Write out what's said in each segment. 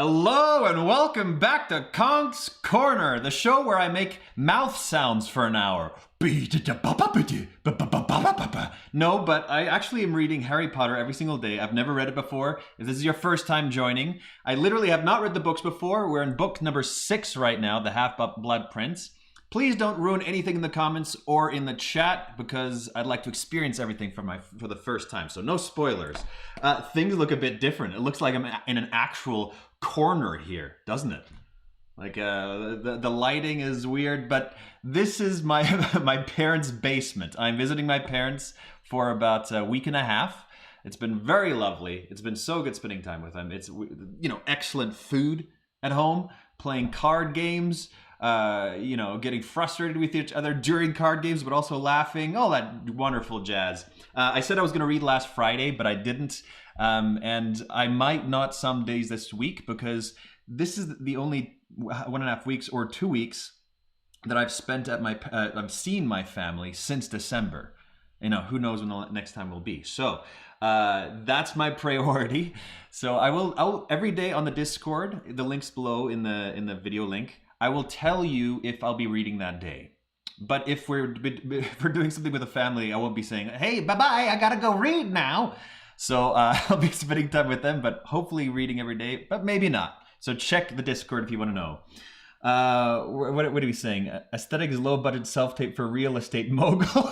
Hello and welcome back to Conk's Corner, the show where I make mouth sounds for an hour. No, but I actually am reading Harry Potter every single day. I've never read it before. If this is your first time joining, I literally have not read the books before. We're in book number 6 right now, The Half-Blood Prince. Please don't ruin anything in the comments or in the chat because I'd like to experience everything for the first time. So no spoilers. Things look a bit different. It looks like I'm in an actual corner here, doesn't it? Like the lighting is weird, but this is my my parents' basement. I'm visiting my parents for about a week and a half. It's been very lovely. It's been so good spending time with them. It's, you know, excellent food at home, playing card games, you know, getting frustrated with each other during card games, but also laughing, all that wonderful jazz. I said I was going to read last Friday, but I didn't. And I might not some days this week because this is the only 1.5 weeks or 2 weeks that I've spent at my, I've seen my family since December. You know, who knows when the next time will be. So that's my priority. So I'll every day on the Discord, the link's below in the video link, I will tell you if I'll be reading that day. But if we're doing something with a family, I won't be saying, hey, bye-bye, I gotta go read now. So I'll be spending time with them, but hopefully reading every day, but maybe not. So check the Discord if you want to know. What are we saying? Aesthetic is low-budget self-tape for real estate mogul.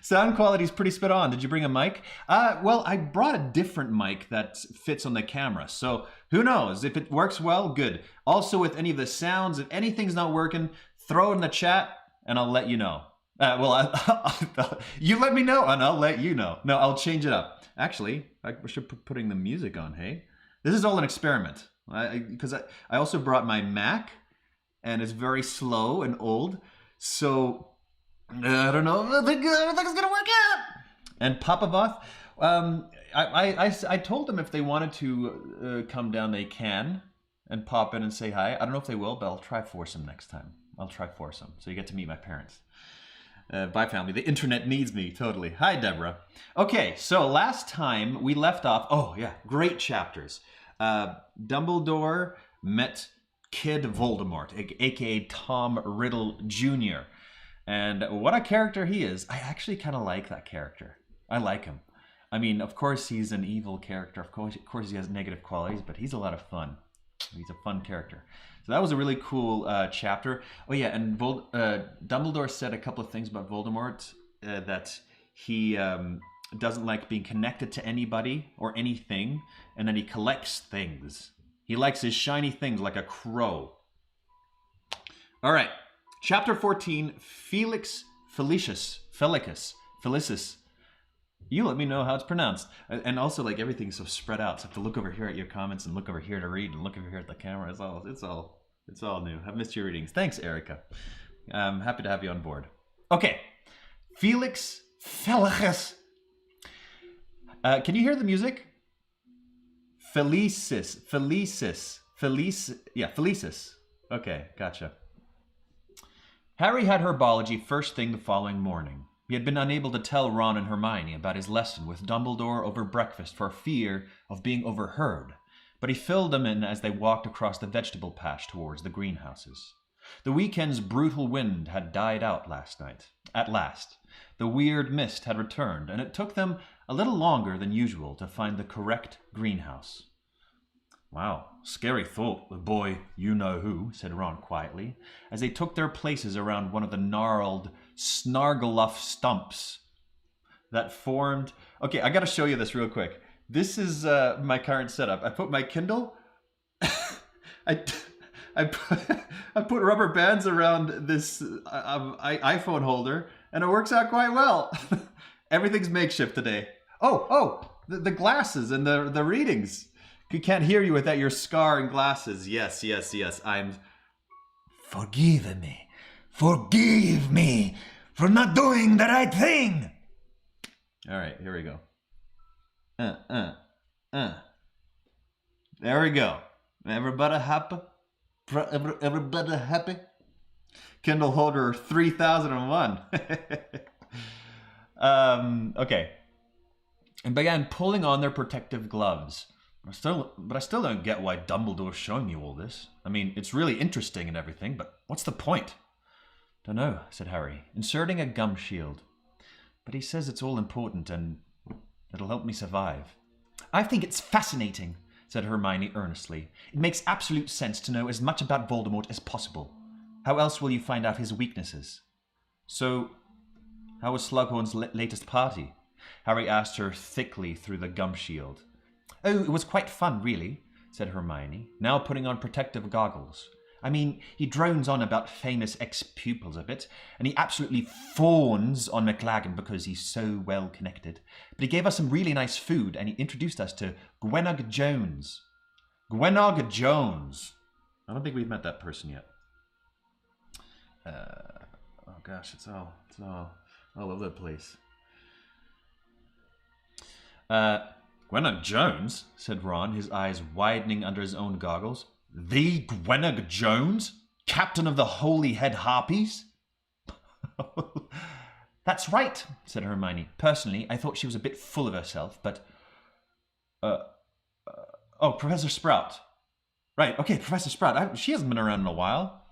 Sound quality is pretty spit on. Did you bring a mic? Well, I brought a different mic that fits on the camera. So who knows? If it works well, good. Also with any of the sounds, if anything's not working, throw it in the chat and I'll let you know. You let me know and I'll let you know. No, I'll change it up. Actually, I should put putting the music on, hey? This is all an experiment. Because I also brought my Mac and it's very slow and old. So I don't know if it's gonna work out. And Papa Voth, I told them if they wanted to come down, they can and pop in and say hi. I don't know if they will, but I'll try force them next time. I'll try force them, so you get to meet my parents. Bye, family. The internet needs me, totally. Hi, Deborah. Okay, so last time we left off. Oh yeah, great chapters. Dumbledore met Kid Voldemort, aka Tom Riddle Jr. And what a character he is. I actually kind of like that character. I like him. I mean, of course he's an evil character. Of course he has negative qualities, but he's a lot of fun. He's a fun character. So that was a really cool chapter. Oh yeah, and Dumbledore said a couple of things about Voldemort, that he doesn't like being connected to anybody or anything, and then he collects things. He likes his shiny things like a crow. All right. Chapter 14, Felicus. You let me know how it's pronounced. And also, like, everything's so spread out. So I have to look over here at your comments and look over here to read and look over here at the camera. It's all new. I've missed your readings. Thanks, Erica. I'm happy to have you on board. Okay. Felicus. Can you hear the music? Felicis. Yeah, Felicis. Okay, gotcha. Harry had herbology first thing the following morning. He had been unable to tell Ron and Hermione about his lesson with Dumbledore over breakfast for fear of being overheard, but he filled them in as they walked across the vegetable patch towards the greenhouses. The weekend's brutal wind had died out last night. At last, the weird mist had returned, and it took them a little longer than usual to find the correct greenhouse. Wow, scary thought, the boy you-know-who, said Ron quietly, as they took their places around one of the gnarled snargaluff stumps that formed... Okay, I gotta show you this real quick. This is my current setup. I put my Kindle... I put rubber bands around this iPhone holder, and it works out quite well. Everything's makeshift today. The glasses and the readings. He can't hear you without your scar and glasses. Yes. I'm... Forgive me for not doing the right thing. All right, here we go. There we go. Everybody happy? Everybody happy? Kindle holder 3001. Okay. And began pulling on their protective gloves. But I still don't get why Dumbledore's showing you all this. I mean, it's really interesting and everything, but what's the point? Dunno, said Harry, inserting a gum shield. But he says it's all important and it'll help me survive. I think it's fascinating, said Hermione earnestly. It makes absolute sense to know as much about Voldemort as possible. How else will you find out his weaknesses? So, how was Slughorn's latest party? Harry asked her thickly through the gum shield. Oh, it was quite fun, really, said Hermione, now putting on protective goggles. I mean, he drones on about famous ex-pupils a bit, and he absolutely fawns on McLaggen because he's so well connected. But he gave us some really nice food, and he introduced us to Gwenog Jones. Gwenog Jones. I don't think we've met that person yet. Oh gosh, it's all over the place. Gwenog Jones, said Ron, his eyes widening under his own goggles. The Gwenog Jones? Captain of the Holy Head Harpies? That's right, said Hermione. Personally, I thought she was a bit full of herself, but... Oh, Professor Sprout. Right, okay, Professor Sprout. She hasn't been around in a while.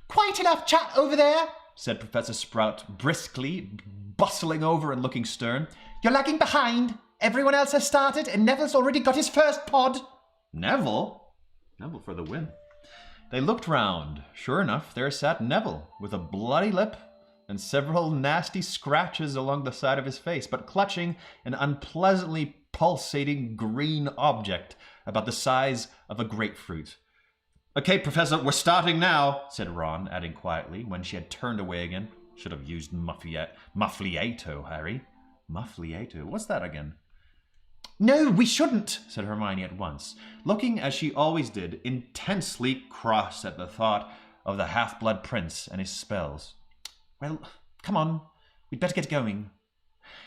Quite enough chat over there, said Professor Sprout briskly, bustling over and looking stern. You're lagging behind. Everyone else has started, and Neville's already got his first pod. Neville? Neville for the win. They looked round. Sure enough, there sat Neville, with a bloody lip and several nasty scratches along the side of his face, but clutching an unpleasantly pulsating green object about the size of a grapefruit. Okay, Professor, we're starting now, said Ron, adding quietly, when she had turned away again. Should have used muffliato, Harry. Muffliato? What's that again? No, we shouldn't, said Hermione at once, looking, as she always did, intensely cross at the thought of the Half-Blood Prince and his spells. Well, come on, we'd better get going.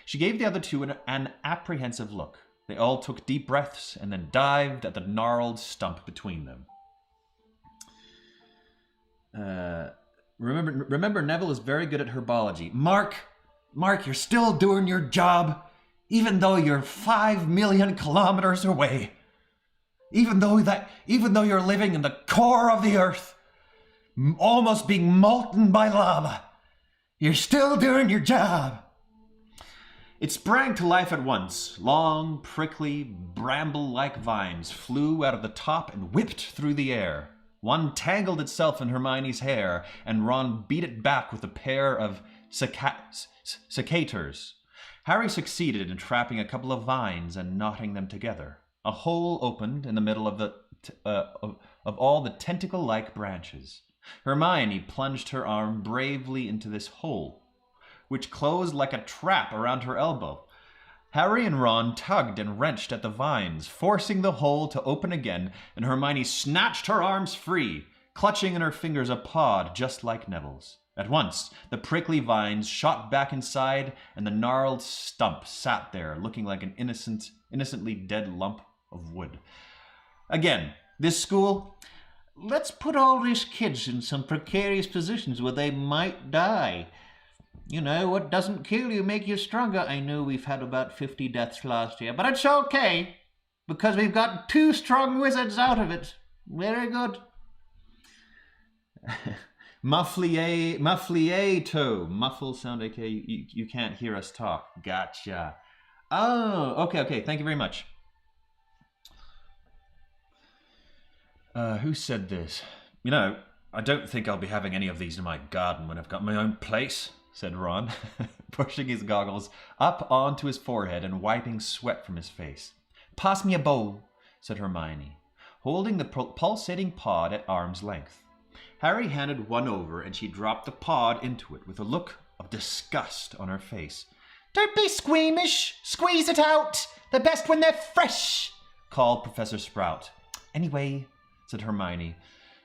She gave the other two an apprehensive look. They all took deep breaths and then dived at the gnarled stump between them. Remember, Neville is very good at herbology. Mark, you're still doing your job, even though you're 5 million kilometers away. Even though you're living in the core of the earth, almost being molten by lava, you're still doing your job. It sprang to life at once. Long, prickly, bramble-like vines flew out of the top and whipped through the air. One tangled itself in Hermione's hair, and Ron beat it back with a pair of secateurs. Harry succeeded in trapping a couple of vines and knotting them together. A hole opened in the middle of all the tentacle-like branches. Hermione plunged her arm bravely into this hole, which closed like a trap around her elbow. Harry and Ron tugged and wrenched at the vines, forcing the hole to open again, and Hermione snatched her arms free, clutching in her fingers a pod just like Neville's. At once, the prickly vines shot back inside, and the gnarled stump sat there, looking like an innocently dead lump of wood. Again, this school... Let's put all these kids in some precarious positions where they might die. You know, what doesn't kill you make you stronger. I know we've had about 50 deaths last year, but it's okay, because we've got 2 strong wizards out of it. Very good. Muffliato. Muffle sound okay. You can't hear us talk. Gotcha. Oh, okay. Thank you very much. Who said this? You know, I don't think I'll be having any of these in my garden when I've got my own place, said Ron, pushing his goggles up onto his forehead and wiping sweat from his face. Pass me a bowl, said Hermione, holding the pulsating pod at arm's length. Harry handed one over, and she dropped the pod into it with a look of disgust on her face. Don't be squeamish. Squeeze it out. They're best when they're fresh, called Professor Sprout. Anyway, said Hermione,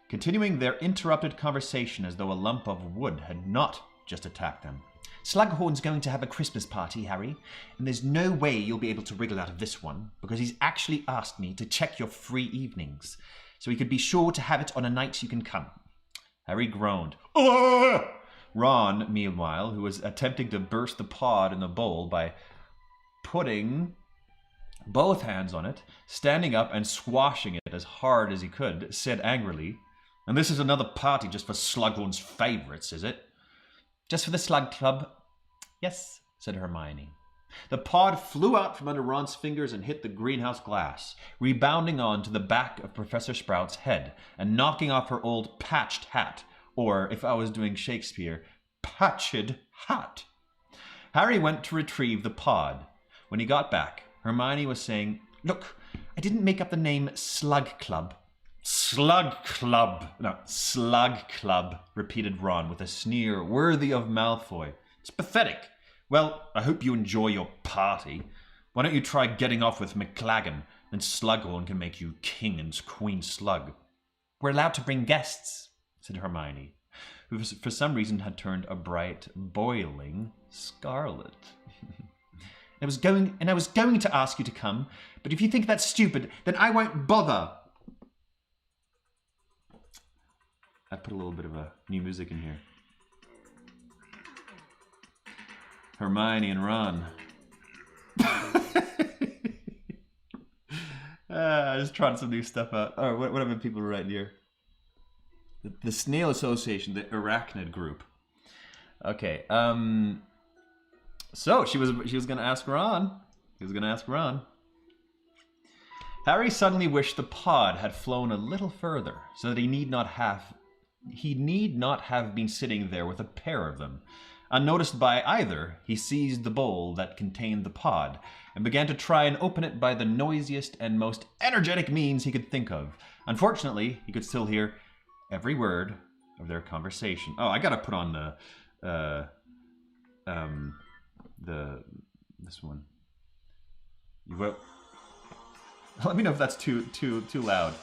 continuing their interrupted conversation as though a lump of wood had not just attacked them. Slughorn's going to have a Christmas party, Harry, and there's no way you'll be able to wriggle out of this one, because he's actually asked me to check your free evenings, so he could be sure to have it on a night you can come. Harry groaned. Ugh! Ron, meanwhile, who was attempting to burst the pod in the bowl by putting both hands on it, standing up and squashing it as hard as he could, said angrily, "And this is another party just for Slughorn's favourites, is it?" "Just for the Slug Club." "Yes," said Hermione. The pod flew out from under Ron's fingers and hit the greenhouse glass, rebounding on to the back of Professor Sprout's head and knocking off her old patched hat, or, if I was doing Shakespeare, patched hat. Harry went to retrieve the pod. When he got back, Hermione was saying, "Look, I didn't make up the name Slug Club." "Slug Club. No, Slug Club," repeated Ron with a sneer worthy of Malfoy. "It's pathetic. Well, I hope you enjoy your party. Why don't you try getting off with McLaggen, and Slughorn can make you king and queen slug." "We're allowed to bring guests," said Hermione, who for some reason had turned a bright, boiling scarlet. I was going to ask you to come, but if you think that's stupid, then I won't bother." I put a little bit of a new music in here. Hermione and Ron. I just trying some new stuff out. Oh, what have people writing here? The Snail Association, the Arachnid Group. Okay. So she was going to ask Ron. He was going to ask Ron. Harry suddenly wished the pod had flown a little further, so that he need not have been sitting there with a pair of them. Unnoticed by either, he seized the bowl that contained the pod and began to try and open it by the noisiest and most energetic means he could think of. Unfortunately, he could still hear every word of their conversation. Oh, I gotta put on this one. Let me know if that's too loud.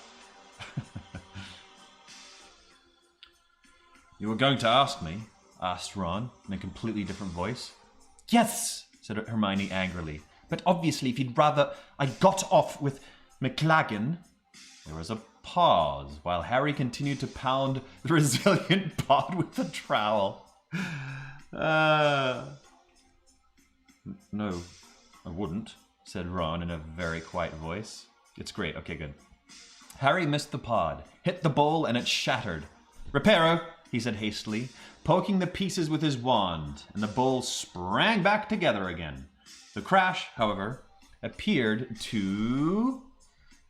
"You were going to ask me?" asked Ron in a completely different voice. "Yes," said Hermione angrily. "But obviously if you'd rather I got off with McLaggen." There was a pause while Harry continued to pound the resilient pod with the trowel. "No, I wouldn't," said Ron in a very quiet voice. "It's great. Okay, good." Harry missed the pod, hit the bowl, and it shattered. "Reparo," he said hastily, poking the pieces with his wand, and the bowl sprang back together again. The crash, however, appeared to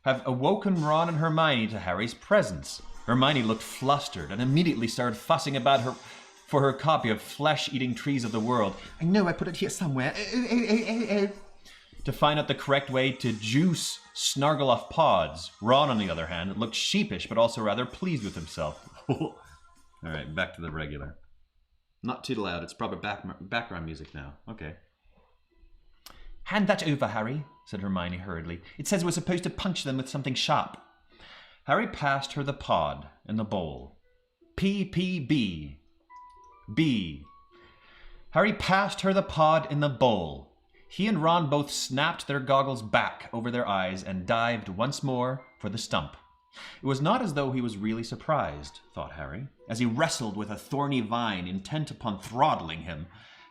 have awoken Ron and Hermione to Harry's presence. Hermione looked flustered and immediately started fussing about for her copy of Flesh-Eating Trees of the World. "I know I put it here somewhere." To find out the correct way to juice Snargle-off pods. Ron, on the other hand, looked sheepish but also rather pleased with himself. All right, back to the regular. Not too loud. It's proper background music now. Okay. "Hand that over, Harry," said Hermione hurriedly. "It says we're supposed to puncture them with something sharp." Harry passed her the pod and the bowl. P-P-B. B. Harry passed her the pod in the bowl. He and Ron both snapped their goggles back over their eyes and dived once more for the stump. It was not as though he was really surprised, thought Harry, as he wrestled with a thorny vine intent upon throttling him.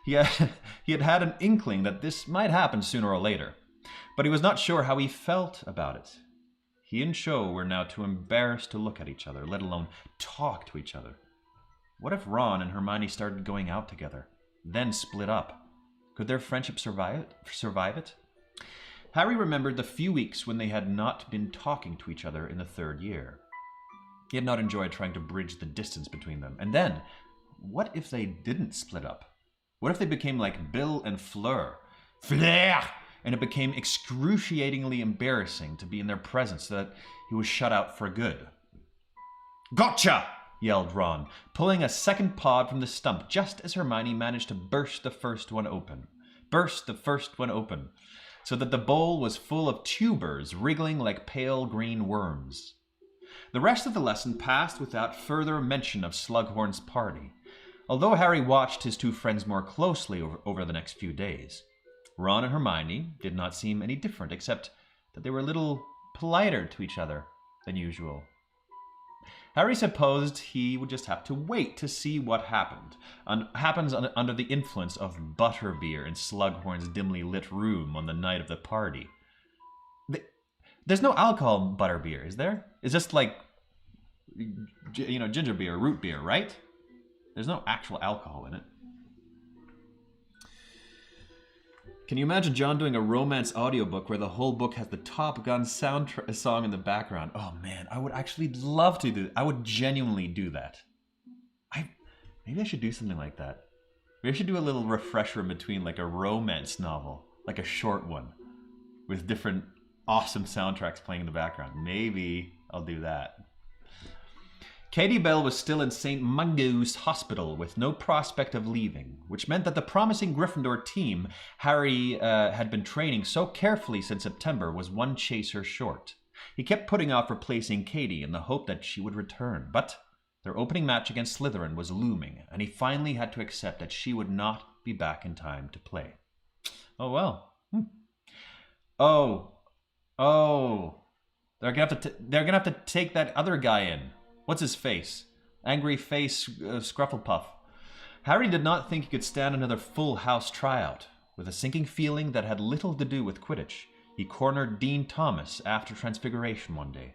He had an inkling that this might happen sooner or later, but he was not sure how he felt about it. He and Cho were now too embarrassed to look at each other, let alone talk to each other. What if Ron and Hermione started going out together, then split up? Could their friendship survive it? Harry remembered the few weeks when they had not been talking to each other in the third year. He had not enjoyed trying to bridge the distance between them. And then, what if they didn't split up? What if they became like Bill and Fleur? Fleur! And it became excruciatingly embarrassing to be in their presence so that he was shut out for good. "Gotcha!" yelled Ron, pulling a second pod from the stump just as Hermione managed to burst the first one open, so that the bowl was full of tubers wriggling like pale green worms. The rest of the lesson passed without further mention of Slughorn's party, although Harry watched his two friends more closely over the next few days. Ron and Hermione did not seem any different, except that they were a little politer to each other than usual. Harry supposed he would just have to wait to see what happens under the influence of butterbeer in Slughorn's dimly lit room on the night of the party. There's no alcohol in butterbeer, is there? It's just like, ginger beer, root beer, right? There's no actual alcohol in it. Can you imagine John doing a romance audiobook where the whole book has the Top Gun soundtrack song in the background? Oh man, I would actually love to do that. I would genuinely do that. Maybe I should do something like that. Maybe I should do a little refresher in between, like a romance novel, like a short one, with different awesome soundtracks playing in the background. Maybe I'll do that. Katie Bell was still in St. Mungo's Hospital with no prospect of leaving, which meant that the promising Gryffindor team Harry had been training so carefully since September was one chaser short. He kept putting off replacing Katie in the hope that she would return, but their opening match against Slytherin was looming, and he finally had to accept that she would not be back in time to play. Oh well. Oh. They're gonna have to take that other guy in. What's his face? Angry face Scrufflepuff. Harry did not think he could stand another full house tryout. With a sinking feeling that had little to do with Quidditch, he cornered Dean Thomas after Transfiguration one day.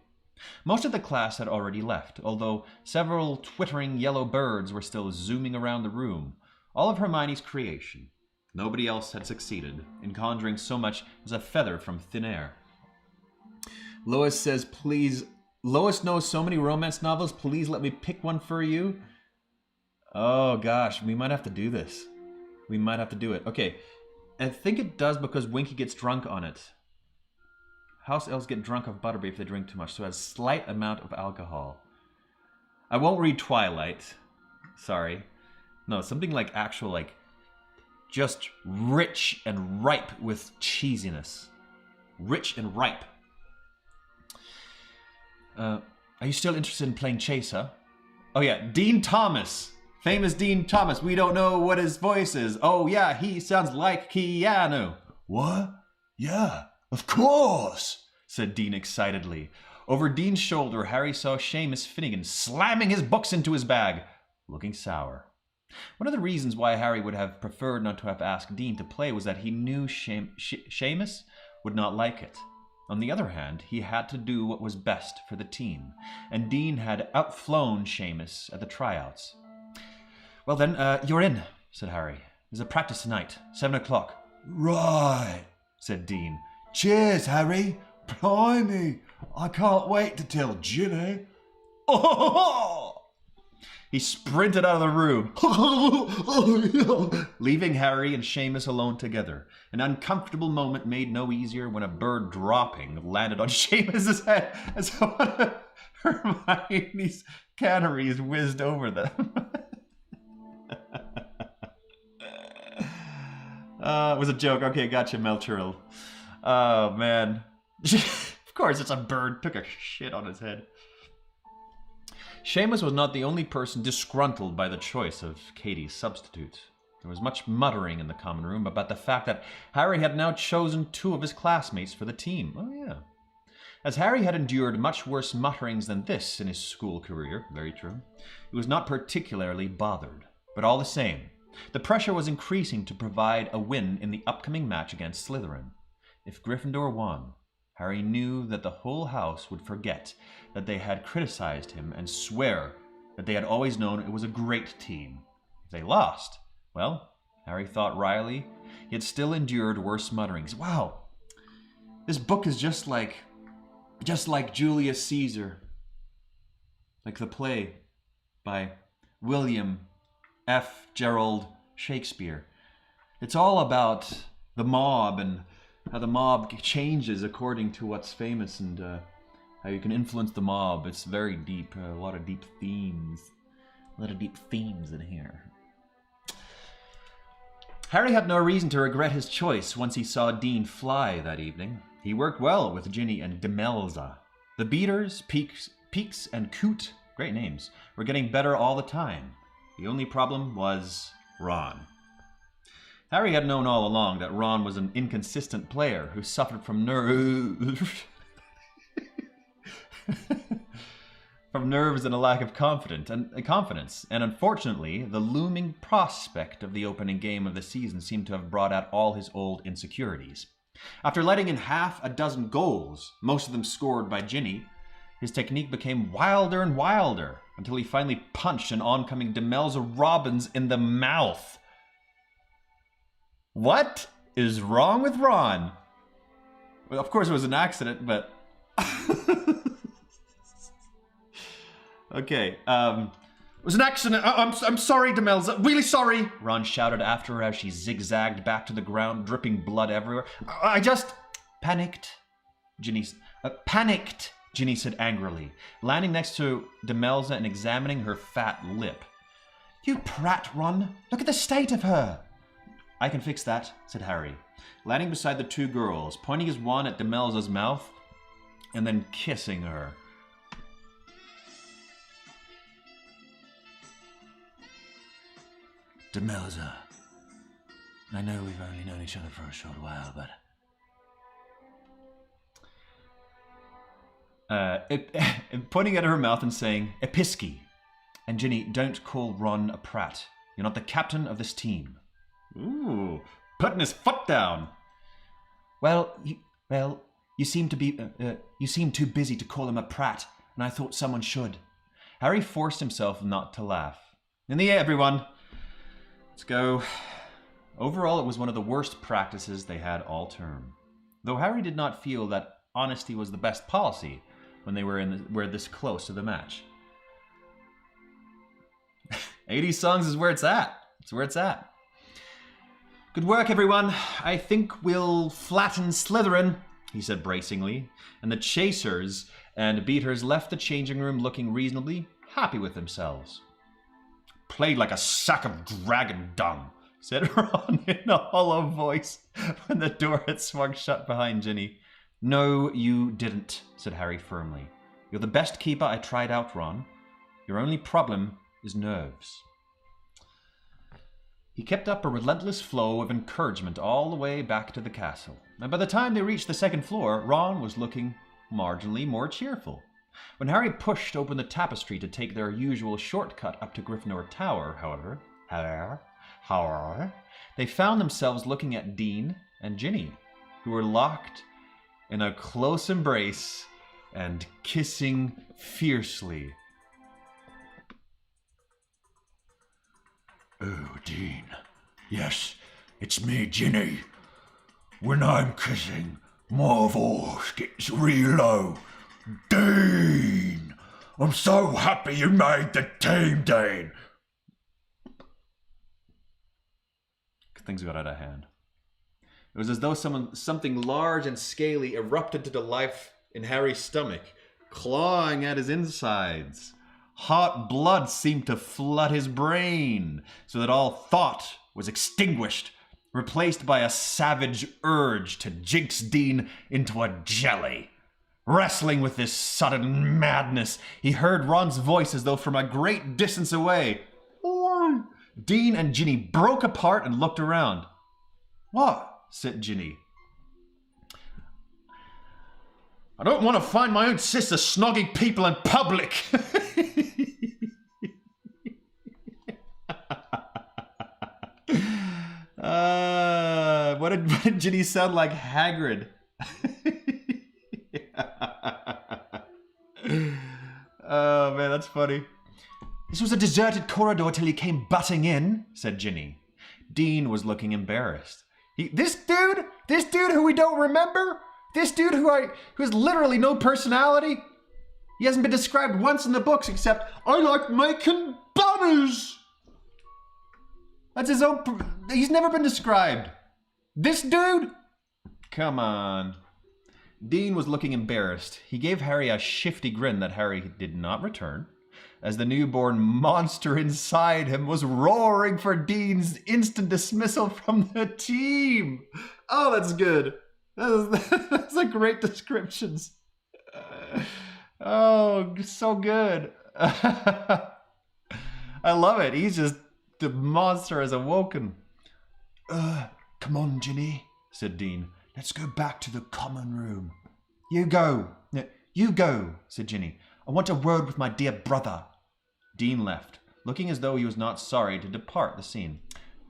Most of the class had already left, although several twittering yellow birds were still zooming around the room, all of Hermione's creation. Nobody else had succeeded in conjuring so much as a feather from thin air. Lois says, please... Lois knows so many romance novels, please let me pick one for you. Oh gosh, we might have to do this. We might have to do it. Okay, I think it does because Winky gets drunk on it. House elves get drunk off butterbeer if they drink too much, so it has a slight amount of alcohol. I won't read Twilight. Sorry. No, something like actual, like, just rich and ripe with cheesiness. Rich and ripe. Are you still interested in playing Chaser? Oh yeah, Dean Thomas. Famous Dean Thomas. We don't know what his voice is. Oh yeah, he sounds like Keanu. What? Yeah, of course, said Dean excitedly. Over Dean's shoulder, Harry saw Seamus Finnegan slamming his books into his bag, looking sour. One of the reasons why Harry would have preferred not to have asked Dean to play was that he knew Seamus would not like it. On the other hand, he had to do what was best for the team, and Dean had outflown Seamus at the tryouts. Well then, you're in, said Harry. There's a practice tonight, 7 o'clock. Right, said Dean. Cheers, Harry. Blimey, I can't wait to tell Ginny. He sprinted out of the room, leaving Harry and Seamus alone together. An uncomfortable moment made no easier when a bird dropping landed on Seamus's head as one of Hermione's canaries whizzed over them. It was a joke. Okay, gotcha, Melchurl. Oh, man. Of course, it's a bird. Took a shit on his head. Seamus was not the only person disgruntled by the choice of Katie's substitute. There was much muttering in the common room about the fact that Harry had now chosen 2 of his classmates for the team. Oh, yeah. As Harry had endured much worse mutterings than this in his school career, very true, he was not particularly bothered. But all the same, the pressure was increasing to provide a win in the upcoming match against Slytherin. If Gryffindor won, Harry knew that the whole house would forget that they had criticized him and swear that they had always known it was a great team. If they lost, well, Harry thought wryly, he had still endured worse mutterings. Wow, this book is just like Julius Caesar. Like the play by William F. Gerald Shakespeare. It's all about the mob and how the mob changes according to what's famous and how you can influence the mob. It's very deep, a lot of deep themes. A lot of deep themes in here. Harry had no reason to regret his choice once he saw Dean fly that evening. He worked well with Ginny and Demelza. The Beaters, Peaks, and Coot, great names, were getting better all the time. The only problem was Ron. Harry had known all along that Ron was an inconsistent player who suffered from nerves and a lack of confidence. And unfortunately, the looming prospect of the opening game of the season seemed to have brought out all his old insecurities. After letting in half a dozen goals, most of them scored by Ginny, his technique became wilder and wilder until he finally punched an oncoming Demelza Robbins in the mouth. What is wrong with Ron? Well, of course it was an accident, but... Okay, it was an accident. I'm sorry, Demelza. Really sorry. Ron shouted after her as she zigzagged back to the ground, dripping blood everywhere. I just panicked. Panicked, Ginny said angrily, landing next to Demelza and examining her fat lip. You prat, Ron. Look at the state of her. I can fix that, said Harry, landing beside the two girls, pointing his wand at Demelza's mouth and then kissing her. Demelza, I know we've only known each other for a short while, but... pointing at her mouth and saying, Episky. And Ginny, don't call Ron a prat. You're not the captain of this team. Ooh, putting his foot down. Well, you seem to be, you seem too busy to call him a prat, and I thought someone should. Harry forced himself not to laugh. In the air, everyone. Let's go. Overall, it was one of the worst practices they had all term. Though Harry did not feel that honesty was the best policy when they were this close to the match. 80 songs is where it's at. It's where it's at. Good work, everyone. I think we'll flatten Slytherin, he said bracingly, and the chasers and beaters left the changing room looking reasonably happy with themselves. Played like a sack of dragon dung, said Ron in a hollow voice when the door had swung shut behind Ginny. No, you didn't, said Harry firmly. You're the best keeper I tried out, Ron. Your only problem is nerves. He kept up a relentless flow of encouragement all the way back to the castle, and by the time they reached the second floor, Ron was looking marginally more cheerful. When Harry pushed open the tapestry to take their usual shortcut up to Gryffindor Tower, however, they found themselves looking at Dean and Ginny, who were locked in a close embrace and kissing fiercely. Oh, Dean. Yes, it's me, Ginny. When I'm kissing, my voice gets real low. Dean! I'm so happy you made the team, Dean! Things got out of hand. It was as though something large and scaly erupted to life in Harry's stomach, clawing at his insides. Hot blood seemed to flood his brain, so that all thought was extinguished, replaced by a savage urge to jinx Dean into a jelly. Wrestling with this sudden madness, he heard Ron's voice as though from a great distance away. Dean and Ginny broke apart and looked around. What? Said Ginny. I don't want to find my own sister snogging people in public. What did Ginny sound like? Hagrid. Oh man, that's funny. This was a deserted corridor till he came butting in, said Ginny. Dean was looking embarrassed. This dude who we don't remember? This dude who has literally no personality? He hasn't been described once in the books except, I like making bunnies. That's his own, he's never been described. This dude? Come on. Dean was looking embarrassed. He gave Harry a shifty grin that Harry did not return, as the newborn monster inside him was roaring for Dean's instant dismissal from the team. Oh, that's good. That's a great descriptions. Oh, so good. I love it. He's just, the monster has awoken. Come on, Ginny, said Dean. Let's go back to the common room. You go, said Ginny. I want a word with my dear brother. Dean left, looking as though he was not sorry to depart the scene.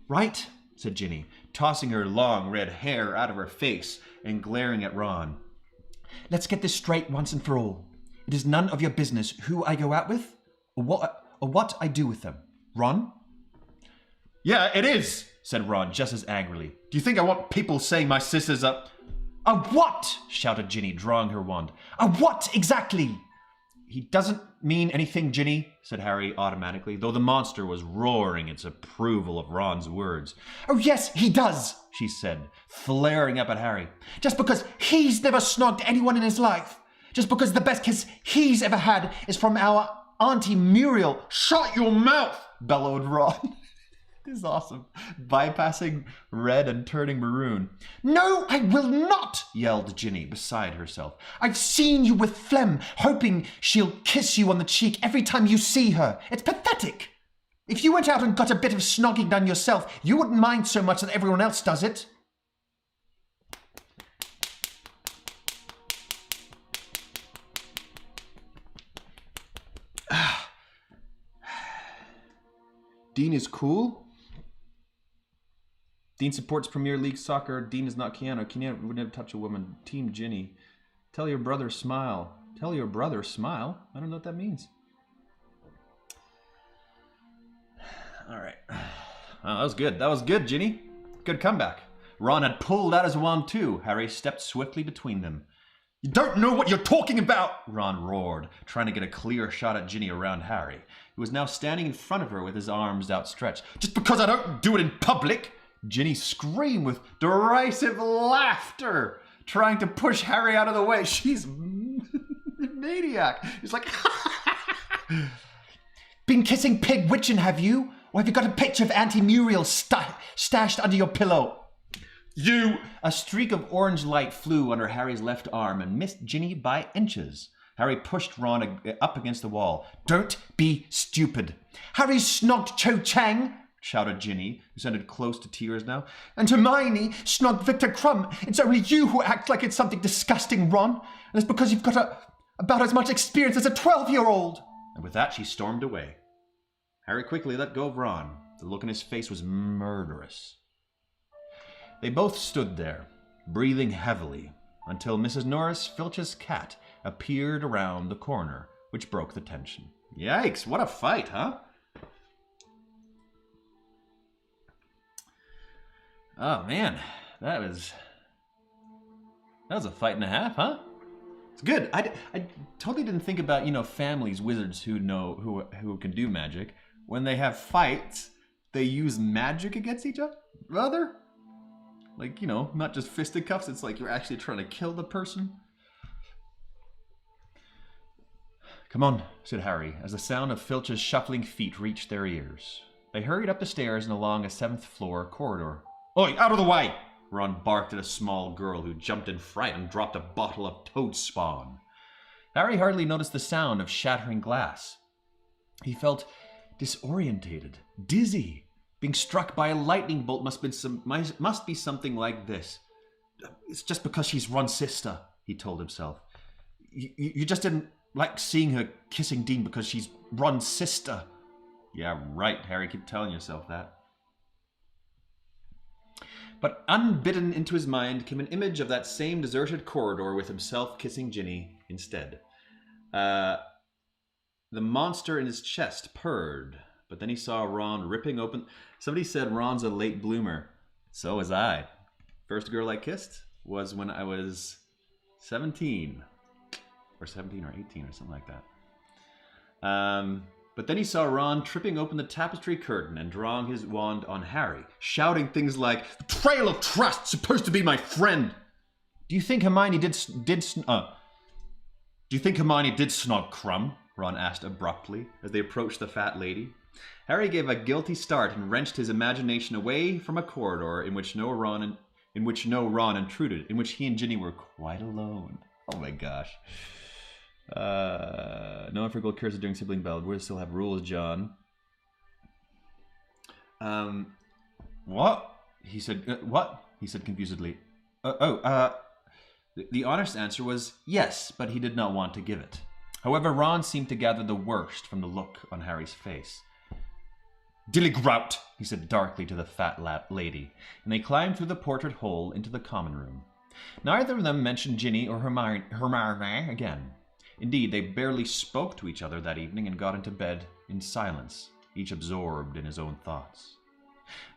Right, said Ginny, tossing her long red hair out of her face and glaring at Ron. Let's get this straight once and for all. It is none of your business who I go out with, or what I do with them. Ron? Yeah, it is, said Ron just as angrily. Do you think I want people saying my sister's a what? Shouted Ginny, drawing her wand. A what exactly? He doesn't mean anything, Ginny, said Harry automatically, though the monster was roaring its approval of Ron's words. Oh, yes, he does, she said, flaring up at Harry. Just because he's never snogged anyone in his life. Just because the best kiss he's ever had is from our Auntie Muriel. Shut your mouth, bellowed Ron. This is awesome. Bypassing red and turning maroon. No, I will not, yelled Ginny, beside herself. I've seen you with Flem, hoping she'll kiss you on the cheek every time you see her. It's pathetic. If you went out and got a bit of snogging done yourself, you wouldn't mind so much that everyone else does it. Dean is cool. Dean supports Premier League soccer. Dean is not Keanu. Keanu would never touch a woman. Team Ginny. Tell your brother smile. Tell your brother smile? I don't know what that means. All right. Oh, that was good. That was good, Ginny. Good comeback. Ron had pulled out his wand too. Harry stepped swiftly between them. You don't know what you're talking about, Ron roared, trying to get a clear shot at Ginny around Harry, who was now standing in front of her with his arms outstretched. Just because I don't do it in public! Ginny screamed with derisive laughter, trying to push Harry out of the way. She's a maniac. He's like, been kissing Pig Witchin', have you? Or have you got a picture of Auntie Muriel stashed under your pillow? You! A streak of orange light flew under Harry's left arm and missed Ginny by inches. Harry pushed Ron up against the wall. Don't be stupid. Harry snogged Cho Chang, shouted Ginny, who sounded close to tears now. And Hermione snogged Victor Crumb. It's only you who act like it's something disgusting, Ron. And it's because you've got about as much experience as a 12-year-old. And with that, she stormed away. Harry quickly let go of Ron. The look in his face was murderous. They both stood there, breathing heavily, until Mrs. Norris Filch's cat appeared around the corner, which broke the tension. Yikes, what a fight, huh? Oh man, that was a fight and a half, huh? It's good. I totally didn't think about, families, wizards who can do magic. When they have fights, they use magic against each other? Like, not just fisticuffs, it's like you're actually trying to kill the person. Come on, said Harry, as the sound of Filch's shuffling feet reached their ears. They hurried up the stairs and along a 7th-floor corridor. Oi, out of the way! Ron barked at a small girl who jumped in fright and dropped a bottle of toad spawn. Harry hardly noticed the sound of shattering glass. He felt disorientated, dizzy. Being struck by a lightning bolt must be something like this. It's just because she's Ron's sister, he told himself. You just didn't like seeing her kissing Dean because she's Ron's sister. Yeah, right, Harry, keep telling yourself that. But unbidden into his mind came an image of that same deserted corridor with himself kissing Ginny instead. The monster in his chest purred, but then he saw Ron ripping open... Somebody said Ron's a late bloomer. So was I. First girl I kissed was when I was 17. Or 17 or 18 or something like that. But then he saw Ron tripping open the tapestry curtain and drawing his wand on Harry, shouting things like, "Betrayal of trust, supposed to be my friend." Do you think Hermione did snog Crumb? Ron asked abruptly as they approached the fat lady. Harry gave a guilty start and wrenched his imagination away from a corridor in which no Ron intruded, in which he and Ginny were quite alone. Oh my gosh. No unforgivable curses during sibling battle. We still have rules, John. What? He said, what? He said confusedly. The honest answer was yes, but he did not want to give it. However, Ron seemed to gather the worst from the look on Harry's face. Dillygrout, he said darkly to the fat lady, and they climbed through the portrait hole into the common room. Neither of them mentioned Ginny or Hermione again. Indeed, they barely spoke to each other that evening and got into bed in silence, each absorbed in his own thoughts.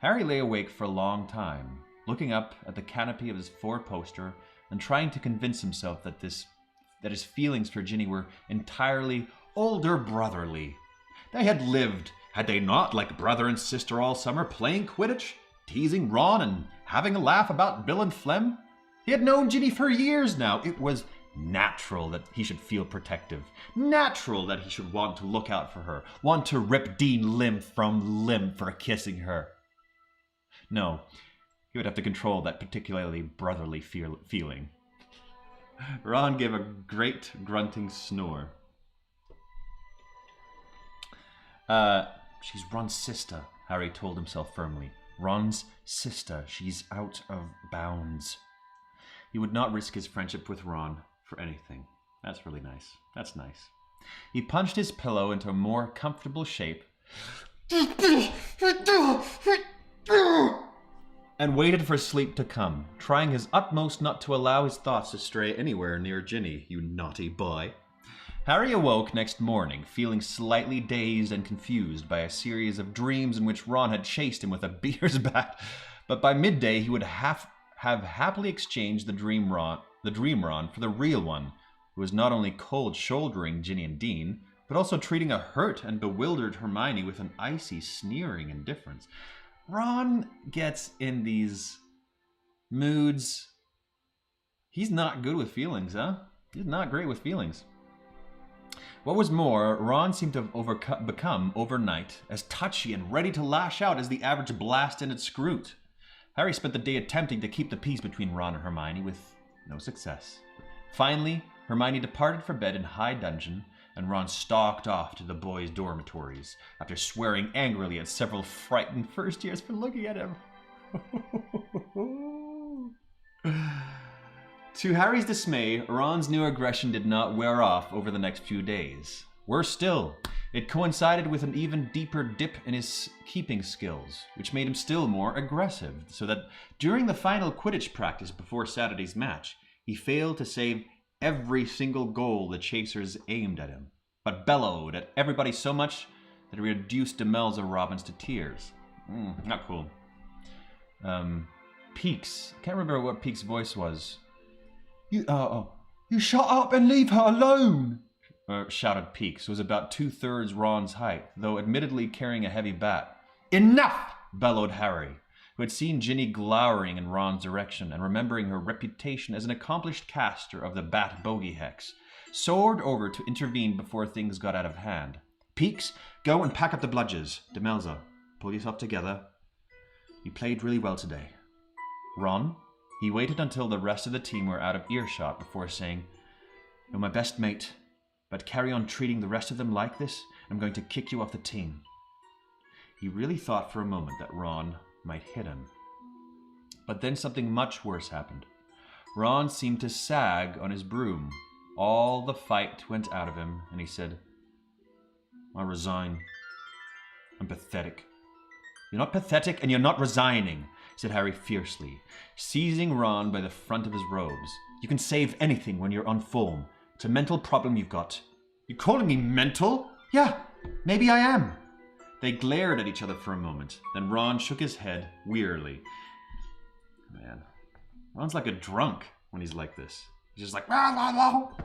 Harry lay awake for a long time, looking up at the canopy of his four-poster and trying to convince himself that his feelings for Ginny were entirely older brotherly. They had lived, had they not, like brother and sister all summer, playing Quidditch, teasing Ron, and having a laugh about Bill and Flem. He had known Ginny for years now. It was natural that he should feel protective. Natural that he should want to look out for her, want to rip Dean limb from limb for kissing her. No, he would have to control that particularly brotherly feeling. Ron gave a great grunting snore. She's Ron's sister, Harry told himself firmly. Ron's sister. She's out of bounds. He would not risk his friendship with Ron for anything. That's really nice. That's nice. He punched his pillow into a more comfortable shape and waited for sleep to come, trying his utmost not to allow his thoughts to stray anywhere near Ginny, you naughty boy. Harry awoke next morning, feeling slightly dazed and confused by a series of dreams in which Ron had chased him with a beater's bat, but by midday he would have happily exchanged the dream Ron for the real one, who was not only cold-shouldering Ginny and Dean, but also treating a hurt and bewildered Hermione with an icy, sneering indifference. Ron gets in these moods. He's not good with feelings, huh? He's not great with feelings. What was more, Ron seemed to have become, overnight, as touchy and ready to lash out as the average blast-ended Scroot. Harry spent the day attempting to keep the peace between Ron and Hermione, with no success. Finally, Hermione departed for bed in high dudgeon, and Ron stalked off to the boys' dormitories, after swearing angrily at several frightened first-years for looking at him. To Harry's dismay, Ron's new aggression did not wear off over the next few days. Worse still, it coincided with an even deeper dip in his keeping skills, which made him still more aggressive, so that during the final Quidditch practice before Saturday's match, he failed to save every single goal the chasers aimed at him, but bellowed at everybody so much that it reduced Demelza Robbins to tears. Not cool. Peaks. I can't remember what Peaks' voice was. You shut up and leave her alone! Shouted Peaks, who was about 2/3 Ron's height, though admittedly carrying a heavy bat. Enough! Bellowed Harry, who had seen Ginny glowering in Ron's direction and remembering her reputation as an accomplished caster of the bat bogey hex, soared over to intervene before things got out of hand. Peaks, go and pack up the bludgers. Demelza, pull yourself together. You played really well today. Ron? He waited until the rest of the team were out of earshot before saying, You're my best mate, but carry on treating the rest of them like this, I'm going to kick you off the team. He really thought for a moment that Ron might hit him. But then something much worse happened. Ron seemed to sag on his broom. All the fight went out of him, and he said, I resign. I'm pathetic. You're not pathetic, and you're not resigning, said Harry fiercely, seizing Ron by the front of his robes. You can save anything when you're on form. It's a mental problem you've got. You calling me mental? Yeah, maybe I am. They glared at each other for a moment. Then Ron shook his head wearily. Man, Ron's like a drunk when he's like this. He's just like, I'm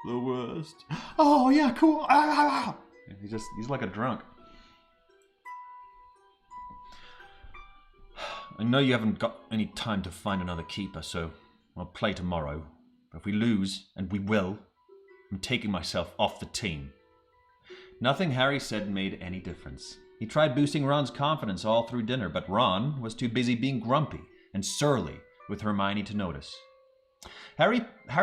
the worst. Oh, yeah, cool. He's like a drunk. I know you haven't got any time to find another keeper, so I'll play tomorrow. But if we lose, and we will, I'm taking myself off the team. Nothing Harry said made any difference. He tried boosting Ron's confidence all through dinner, but Ron was too busy being grumpy and surly with Hermione to notice. Harry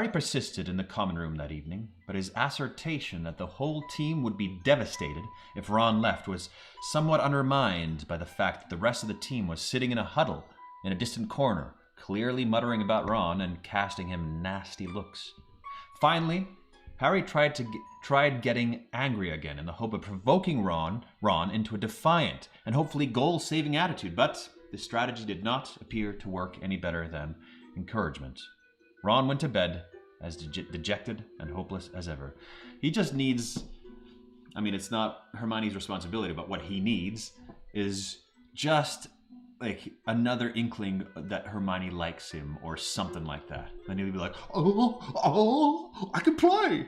persisted in the common room that evening, but his assertion that the whole team would be devastated if Ron left was somewhat undermined by the fact that the rest of the team was sitting in a huddle in a distant corner, clearly muttering about Ron and casting him nasty looks. Finally, Harry tried getting angry again in the hope of provoking Ron into a defiant and hopefully goal-saving attitude, but this strategy did not appear to work any better than encouragement. Ron went to bed as dejected and hopeless as ever. He just needs... I mean, it's not Hermione's responsibility, but what he needs is just like another inkling that Hermione likes him or something like that. Then he'll be like, oh, I can play.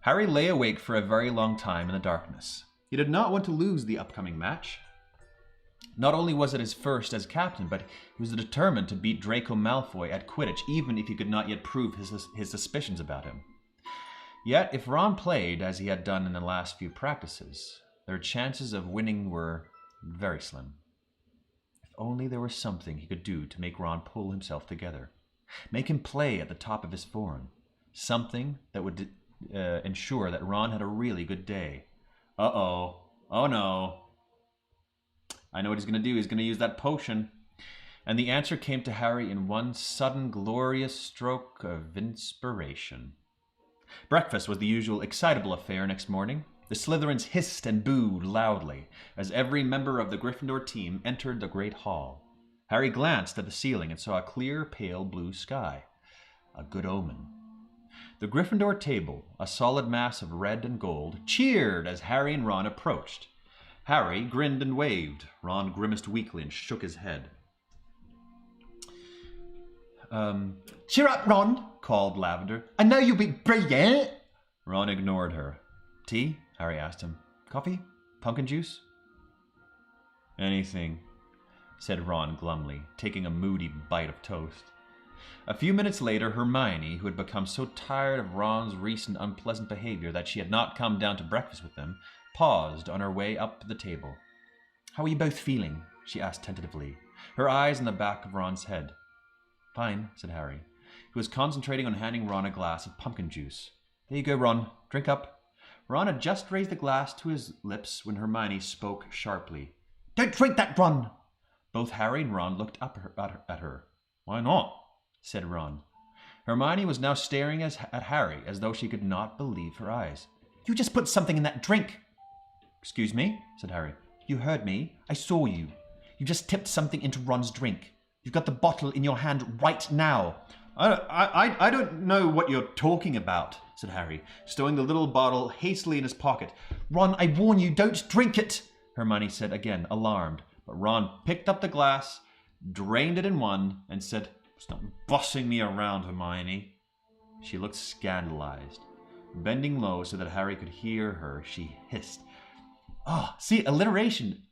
Harry lay awake for a very long time in the darkness. He did not want to lose the upcoming match. Not only was it his first as captain, but he was determined to beat Draco Malfoy at Quidditch, even if he could not yet prove his suspicions about him. Yet, if Ron played as he had done in the last few practices, their chances of winning were very slim. If only there was something he could do to make Ron pull himself together. Make him play at the top of his form. Something that would ensure that Ron had a really good day. Uh-oh. Oh no. I know what he's going to do. He's going to use that potion. And the answer came to Harry in one sudden glorious stroke of inspiration. Breakfast was the usual excitable affair next morning. The Slytherins hissed and booed loudly as every member of the Gryffindor team entered the great hall. Harry glanced at the ceiling and saw a clear, pale blue sky. A good omen. The Gryffindor table, a solid mass of red and gold, cheered as Harry and Ron approached. Harry grinned and waved. Ron grimaced weakly and shook his head. Cheer up, Ron, called Lavender. I know you'll be brilliant. Ron ignored her. Tea? Harry asked him. Coffee? Pumpkin juice? Anything, said Ron glumly, taking a moody bite of toast. A few minutes later, Hermione, who had become so tired of Ron's recent unpleasant behavior that she had not come down to breakfast with them, paused on her way up to the table. How are you both feeling? She asked tentatively, her eyes on the back of Ron's head. Fine, said Harry, who was concentrating on handing Ron a glass of pumpkin juice. There you go, Ron. Drink up. Ron had just raised the glass to his lips when Hermione spoke sharply. Don't drink that, Ron! Both Harry and Ron looked up at her. Why not? Said Ron. Hermione was now staring at Harry as though she could not believe her eyes. You just put something in that drink. Excuse me, said Harry. You heard me. I saw you. You just tipped something into Ron's drink. You've got the bottle in your hand right now. I don't know what you're talking about, said Harry, stowing the little bottle hastily in his pocket. Ron, I warn you, don't drink it, Hermione said again, alarmed. But Ron picked up the glass, drained it in one, and said, Stop bossing me around, Hermione. She looked scandalized. Bending low so that Harry could hear her, she hissed. Oh, see, alliteration.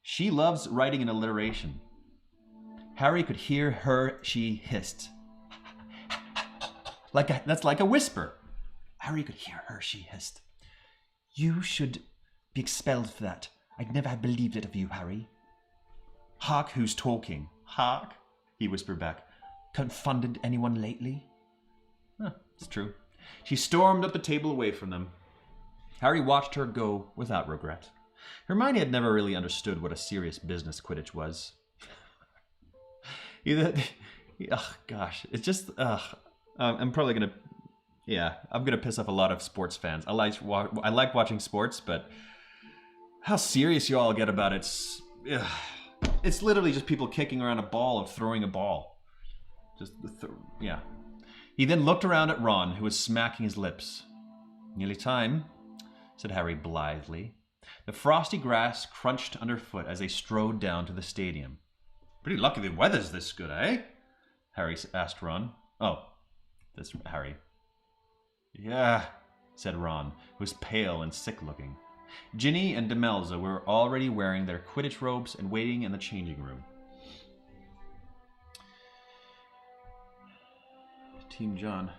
She loves writing in alliteration. Harry could hear her, she hissed. That's like a whisper. Harry could hear her, she hissed. You should be expelled for that. I'd never have believed it of you, Harry. Hark who's talking. Hark, he whispered back. Confounded anyone lately? It's true. She stormed up the table away from them. Harry watched her go without regret. Hermione had never really understood what a serious business Quidditch was. It's just, I'm probably going to, I'm going to piss off a lot of sports fans. I like watching sports, but how serious you all get about it, it's literally just people kicking around a ball and throwing a ball. He then looked around at Ron, who was smacking his lips. Nearly time, said Harry blithely. The frosty grass crunched underfoot as they strode down to the stadium. Pretty lucky the weather's this good, eh? Harry asked Ron. Oh, that's Harry. Yeah, said Ron, who was pale and sick-looking. Ginny and Demelza were already wearing their Quidditch robes and waiting in the changing room. Team John.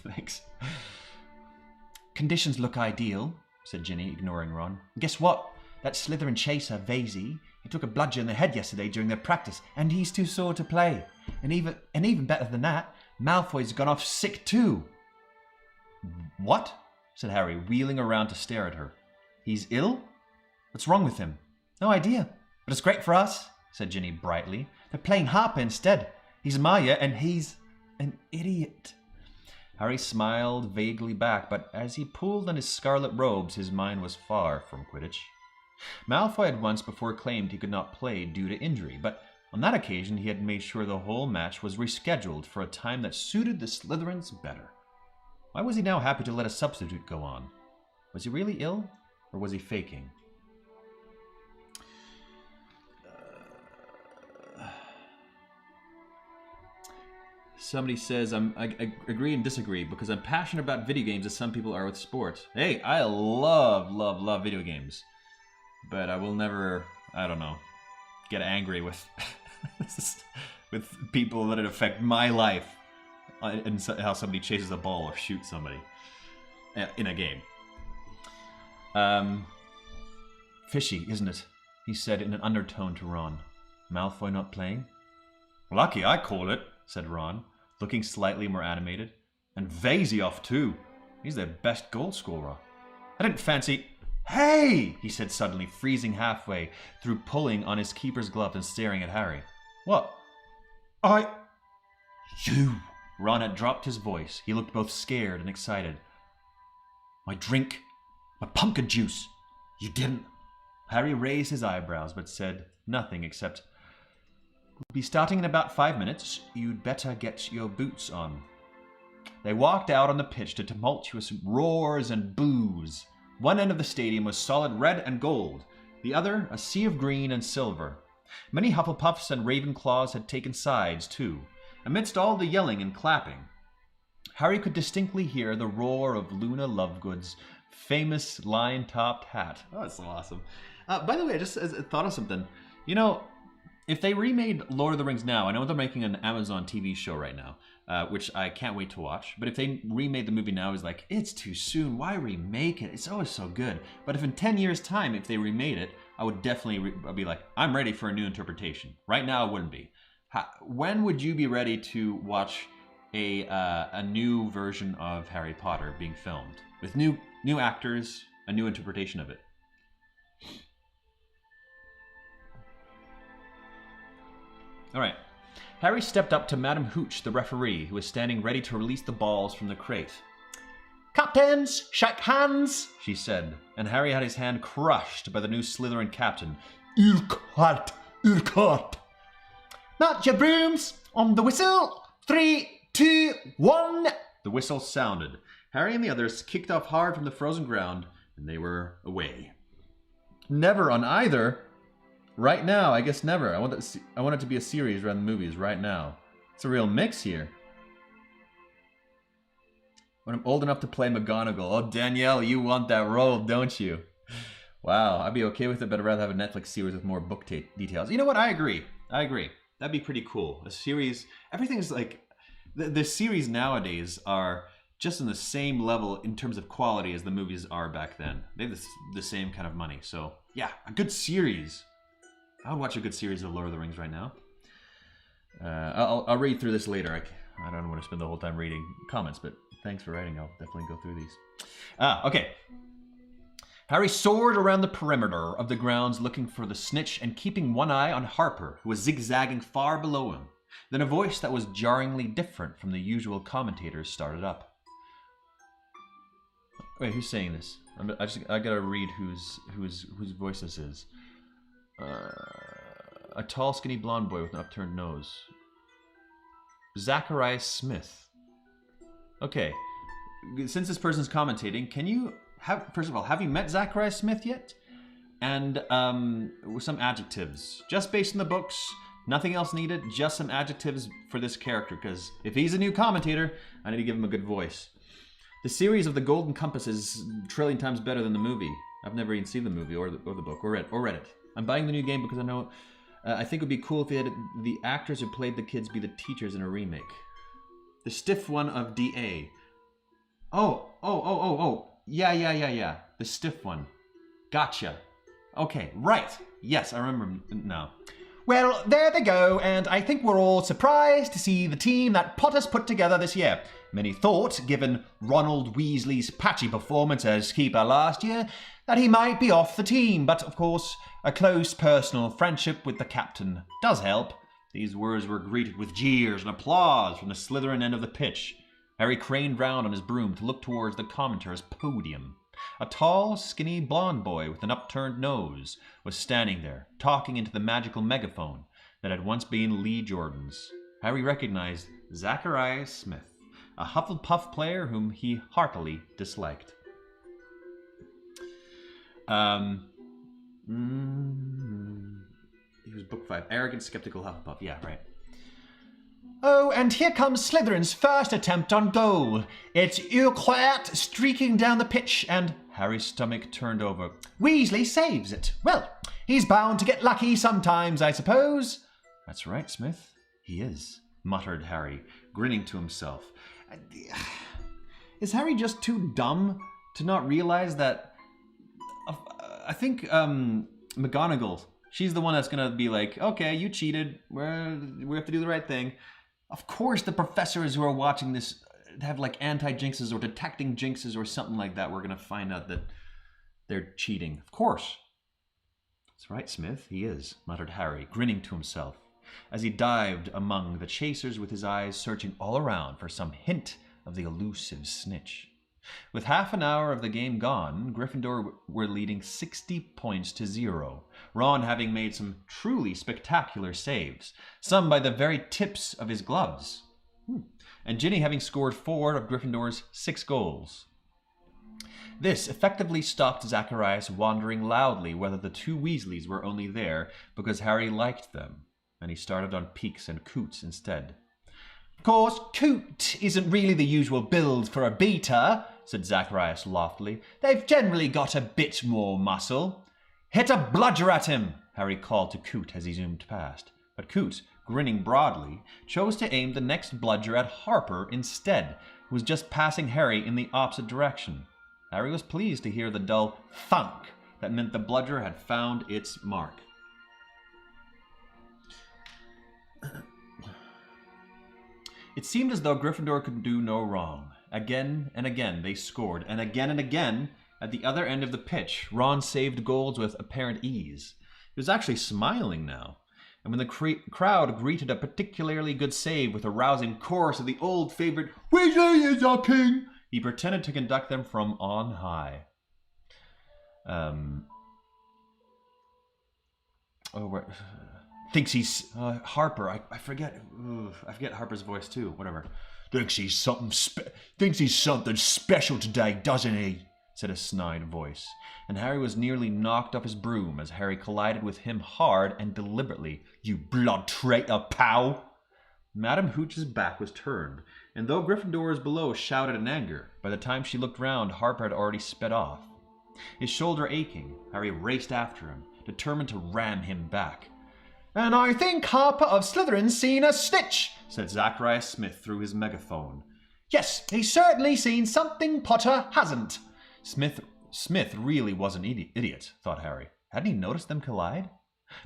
Thanks. Conditions look ideal, said Ginny, ignoring Ron. Guess what? That Slytherin chaser, Vasey, he took a bludger in the head yesterday during their practice, and he's too sore to play. And even better than that, Malfoy's gone off sick too. What? Said Harry, wheeling around to stare at her. He's ill? What's wrong with him? No idea, but it's great for us, said Ginny brightly. They're playing Harper instead. He's Maya, and he's an idiot. Harry smiled vaguely back, but as he pulled on his scarlet robes, his mind was far from Quidditch. Malfoy had once before claimed he could not play due to injury, but on that occasion he had made sure the whole match was rescheduled for a time that suited the Slytherins better. Why was he now happy to let a substitute go on? Was he really ill, or was he faking? Somebody says, I agree and disagree because I'm passionate about video games as some people are with sports. Hey, I love video games. But I will never, I don't know, get angry with with people that it affect my life and how somebody chases a ball or shoots somebody in a game. Fishy, isn't it? He said in an undertone to Ron. Malfoy not playing? Lucky I call it, said Ron, looking slightly more animated. And Vasey off too. He's their best goal scorer. I didn't fancy... Hey! He said suddenly, freezing halfway through pulling on his keeper's glove and staring at Harry. What? You! Ron had dropped his voice. He looked both scared and excited. My drink. My pumpkin juice. You didn't. Harry raised his eyebrows but said nothing except, "We'll be starting in about 5 minutes. You'd better get your boots on." They walked out on the pitch to tumultuous roars and boos. One end of the stadium was solid red and gold, the other a sea of green and silver. Many Hufflepuffs and Ravenclaws had taken sides, too, amidst all the yelling and clapping. Harry could distinctly hear the roar of Luna Lovegood's famous lion-topped hat. Oh, that's so awesome. By the way, I just thought of something. You know, if they remade Lord of the Rings now, I know they're making an Amazon TV show right now, which I can't wait to watch. But if they remade the movie now, it's like, it's too soon. Why remake it? It's always so good. But if in 10 years' time, if they remade it, I would definitely be like, I'm ready for a new interpretation. Right now, I wouldn't be. When would you be ready to watch a new version of Harry Potter being filmed with new actors, a new interpretation of it? All right. Harry stepped up to Madame Hooch, the referee, who was standing ready to release the balls from the crate. "Captains, shake hands," she said, and Harry had his hand crushed by the new Slytherin captain. Urquhart. "Mount your brooms, on the whistle. 3, 2, 1. The whistle sounded. Harry and the others kicked off hard from the frozen ground, and they were away. Never on either. Right now, I guess never. I want it to be a series rather than movies right now. It's a real mix here. When I'm old enough to play McGonagall. Oh, Danielle, you want that role, don't you? Wow, I'd be okay with it, but I'd rather have a Netflix series with more book details. You know what? I agree. That'd be pretty cool. A series, everything is like, the series nowadays are just in the same level in terms of quality as the movies are back then. They have the same kind of money. So, yeah, a good series. I would watch a good series of Lord of the Rings right now. I'll read through this later. I don't want to spend the whole time reading comments, but thanks for writing. I'll definitely go through these. Okay. Harry soared around the perimeter of the grounds looking for the snitch and keeping one eye on Harper, who was zigzagging far below him. Then a voice that was jarringly different from the usual commentators started up. Wait, who's saying this? I gotta read whose voice this is. A tall, skinny blonde boy with an upturned nose. Zacharias Smith. Okay, since this person's commentating, can you first of all, have you met Zacharias Smith yet? And some adjectives, just based on the books. Nothing else needed. Just some adjectives for this character, because if he's a new commentator, I need to give him a good voice. The series of the Golden Compass is a trillion times better than the movie. I've never even seen the movie or the book or read it. I'm buying the new game because I think it would be cool if they had the actors who played the kids be the teachers in a remake. The stiff one of DA. Oh. Yeah. The stiff one. Gotcha. Okay, right. Yes, I remember now. Well, there they go, and I think we're all surprised to see the team that Potter's put together this year. Many thought, given Ronald Weasley's patchy performance as keeper last year, that he might be off the team, but of course, a close personal friendship with the captain does help. These words were greeted with jeers and applause from the Slytherin end of the pitch. Harry craned round on his broom to look towards the commentator's podium. A tall, skinny, blond boy with an upturned nose was standing there, talking into the magical megaphone that had once been Lee Jordan's. Harry recognized Zacharias Smith, a Hufflepuff player whom he heartily disliked. He was book 5. Arrogant, skeptical Hufflepuff. Yeah, right. Oh, and here comes Slytherin's first attempt on goal. It's Urquhart streaking down the pitch, and Harry's stomach turned over. Weasley saves it. Well, he's bound to get lucky sometimes, I suppose. That's right, Smith. He is, muttered Harry, grinning to himself. Is Harry just too dumb to not realize that... I think McGonagall, she's the one that's going to be like, okay, you cheated. We have to do the right thing. Of course, the professors who are watching this have like anti-jinxes or detecting jinxes or something like that. We're going to find out that they're cheating. Of course. That's right, Smith. He is, muttered Harry, grinning to himself, as he dived among the chasers with his eyes searching all around for some hint of the elusive snitch. With half an hour of the game gone, Gryffindor were leading 60 points to 0, Ron having made some truly spectacular saves, some by the very tips of his gloves, and Ginny having scored 4 of Gryffindor's 6 goals. This effectively stopped Zacharias wondering loudly whether the two Weasleys were only there because Harry liked them, and he started on Peeks and Coots instead. Of course, Coot isn't really the usual build for a beta, said Zacharias loftily. They've generally got a bit more muscle. Hit a bludger at him, Harry called to Coot as he zoomed past. But Coot, grinning broadly, chose to aim the next bludger at Harper instead, who was just passing Harry in the opposite direction. Harry was pleased to hear the dull thunk that meant the bludger had found its mark. It seemed as though Gryffindor could do no wrong. Again and again they scored, and again, at the other end of the pitch, Ron saved goals with apparent ease. He was actually smiling now, and when the crowd greeted a particularly good save with a rousing chorus of the old favorite, Weasley is our king, he pretended to conduct them from on high. Thinks he's Harper. I forget. I forget Harper's voice too. Whatever. Thinks he's something special today, doesn't he? Said a snide voice, and Harry was nearly knocked off his broom as Harry collided with him hard and deliberately. You blood traitor, pal! Madame Hooch's back was turned, and though Gryffindors below shouted in anger, by the time she looked round, Harper had already sped off. His shoulder aching, Harry raced after him, determined to ram him back. And I think Harper of Slytherin's seen a snitch, said Zacharias Smith through his megaphone. Yes, he's certainly seen something Potter hasn't. Smith really was an idiot, thought Harry. Hadn't he noticed them collide?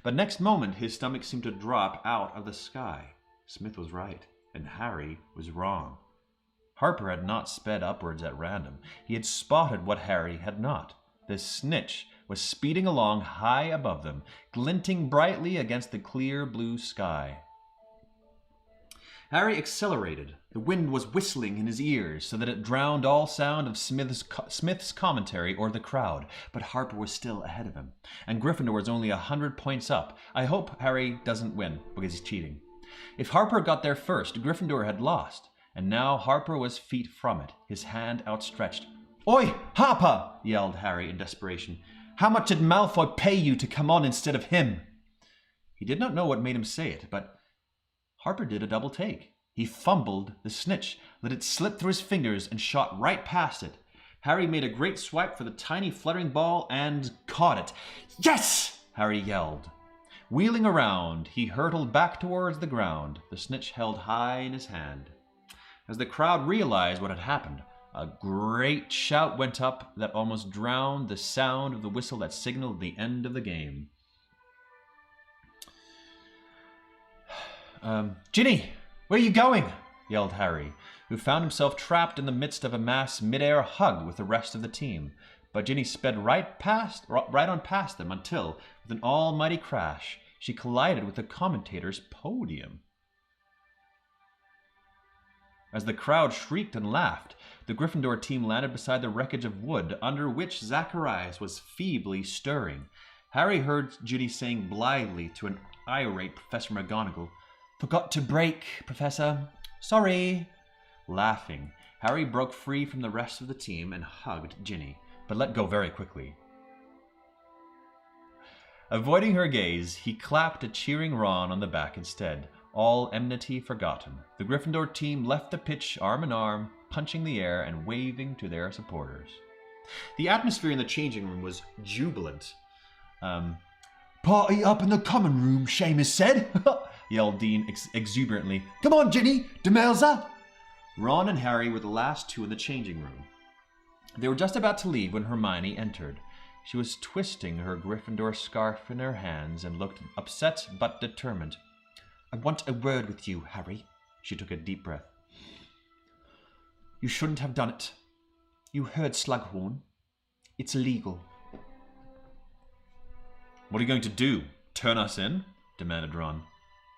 But next moment his stomach seemed to drop out of the sky. Smith was right, and Harry was wrong. Harper had not sped upwards at random. He had spotted what Harry had not. This snitch was speeding along high above them, glinting brightly against the clear blue sky. Harry accelerated. The wind was whistling in his ears so that it drowned all sound of Smith's commentary or the crowd, but Harper was still ahead of him, and Gryffindor was only 100 points up. I hope Harry doesn't win because he's cheating. If Harper got there first, Gryffindor had lost, and now Harper was feet from it, his hand outstretched. Oi, Harper! Yelled Harry in desperation. How much did Malfoy pay you to come on instead of him? He did not know what made him say it, but Harper did a double take. He fumbled the snitch, let it slip through his fingers, and shot right past it. Harry made a great swipe for the tiny fluttering ball and caught it. Yes! Harry yelled. Wheeling around, he hurtled back towards the ground, the snitch held high in his hand. As the crowd realized what had happened, a great shout went up that almost drowned the sound of the whistle that signaled the end of the game. Ginny, where are you going? Yelled Harry, who found himself trapped in the midst of a mass mid-air hug with the rest of the team. But Ginny sped right on past them until, with an almighty crash, she collided with the commentator's podium. As the crowd shrieked and laughed, the Gryffindor team landed beside the wreckage of wood under which Zacharias was feebly stirring. Harry heard Ginny saying blithely to an irate Professor McGonagall, "Forgot to break, Professor. Sorry." Laughing, Harry broke free from the rest of the team and hugged Ginny, but let go very quickly. Avoiding her gaze, he clapped a cheering Ron on the back instead, all enmity forgotten. The Gryffindor team left the pitch arm in arm, punching the air and waving to their supporters. The atmosphere in the changing room was jubilant. Party up in the common room, Seamus said, yelled Dean exuberantly. Come on, Ginny, Demelza. Ron and Harry were the last two in the changing room. They were just about to leave when Hermione entered. She was twisting her Gryffindor scarf in her hands and looked upset but determined. "I want a word with you, Harry." She took a deep breath. "You shouldn't have done it. You heard Slughorn. It's illegal." "What are you going to do? Turn us in?" demanded Ron.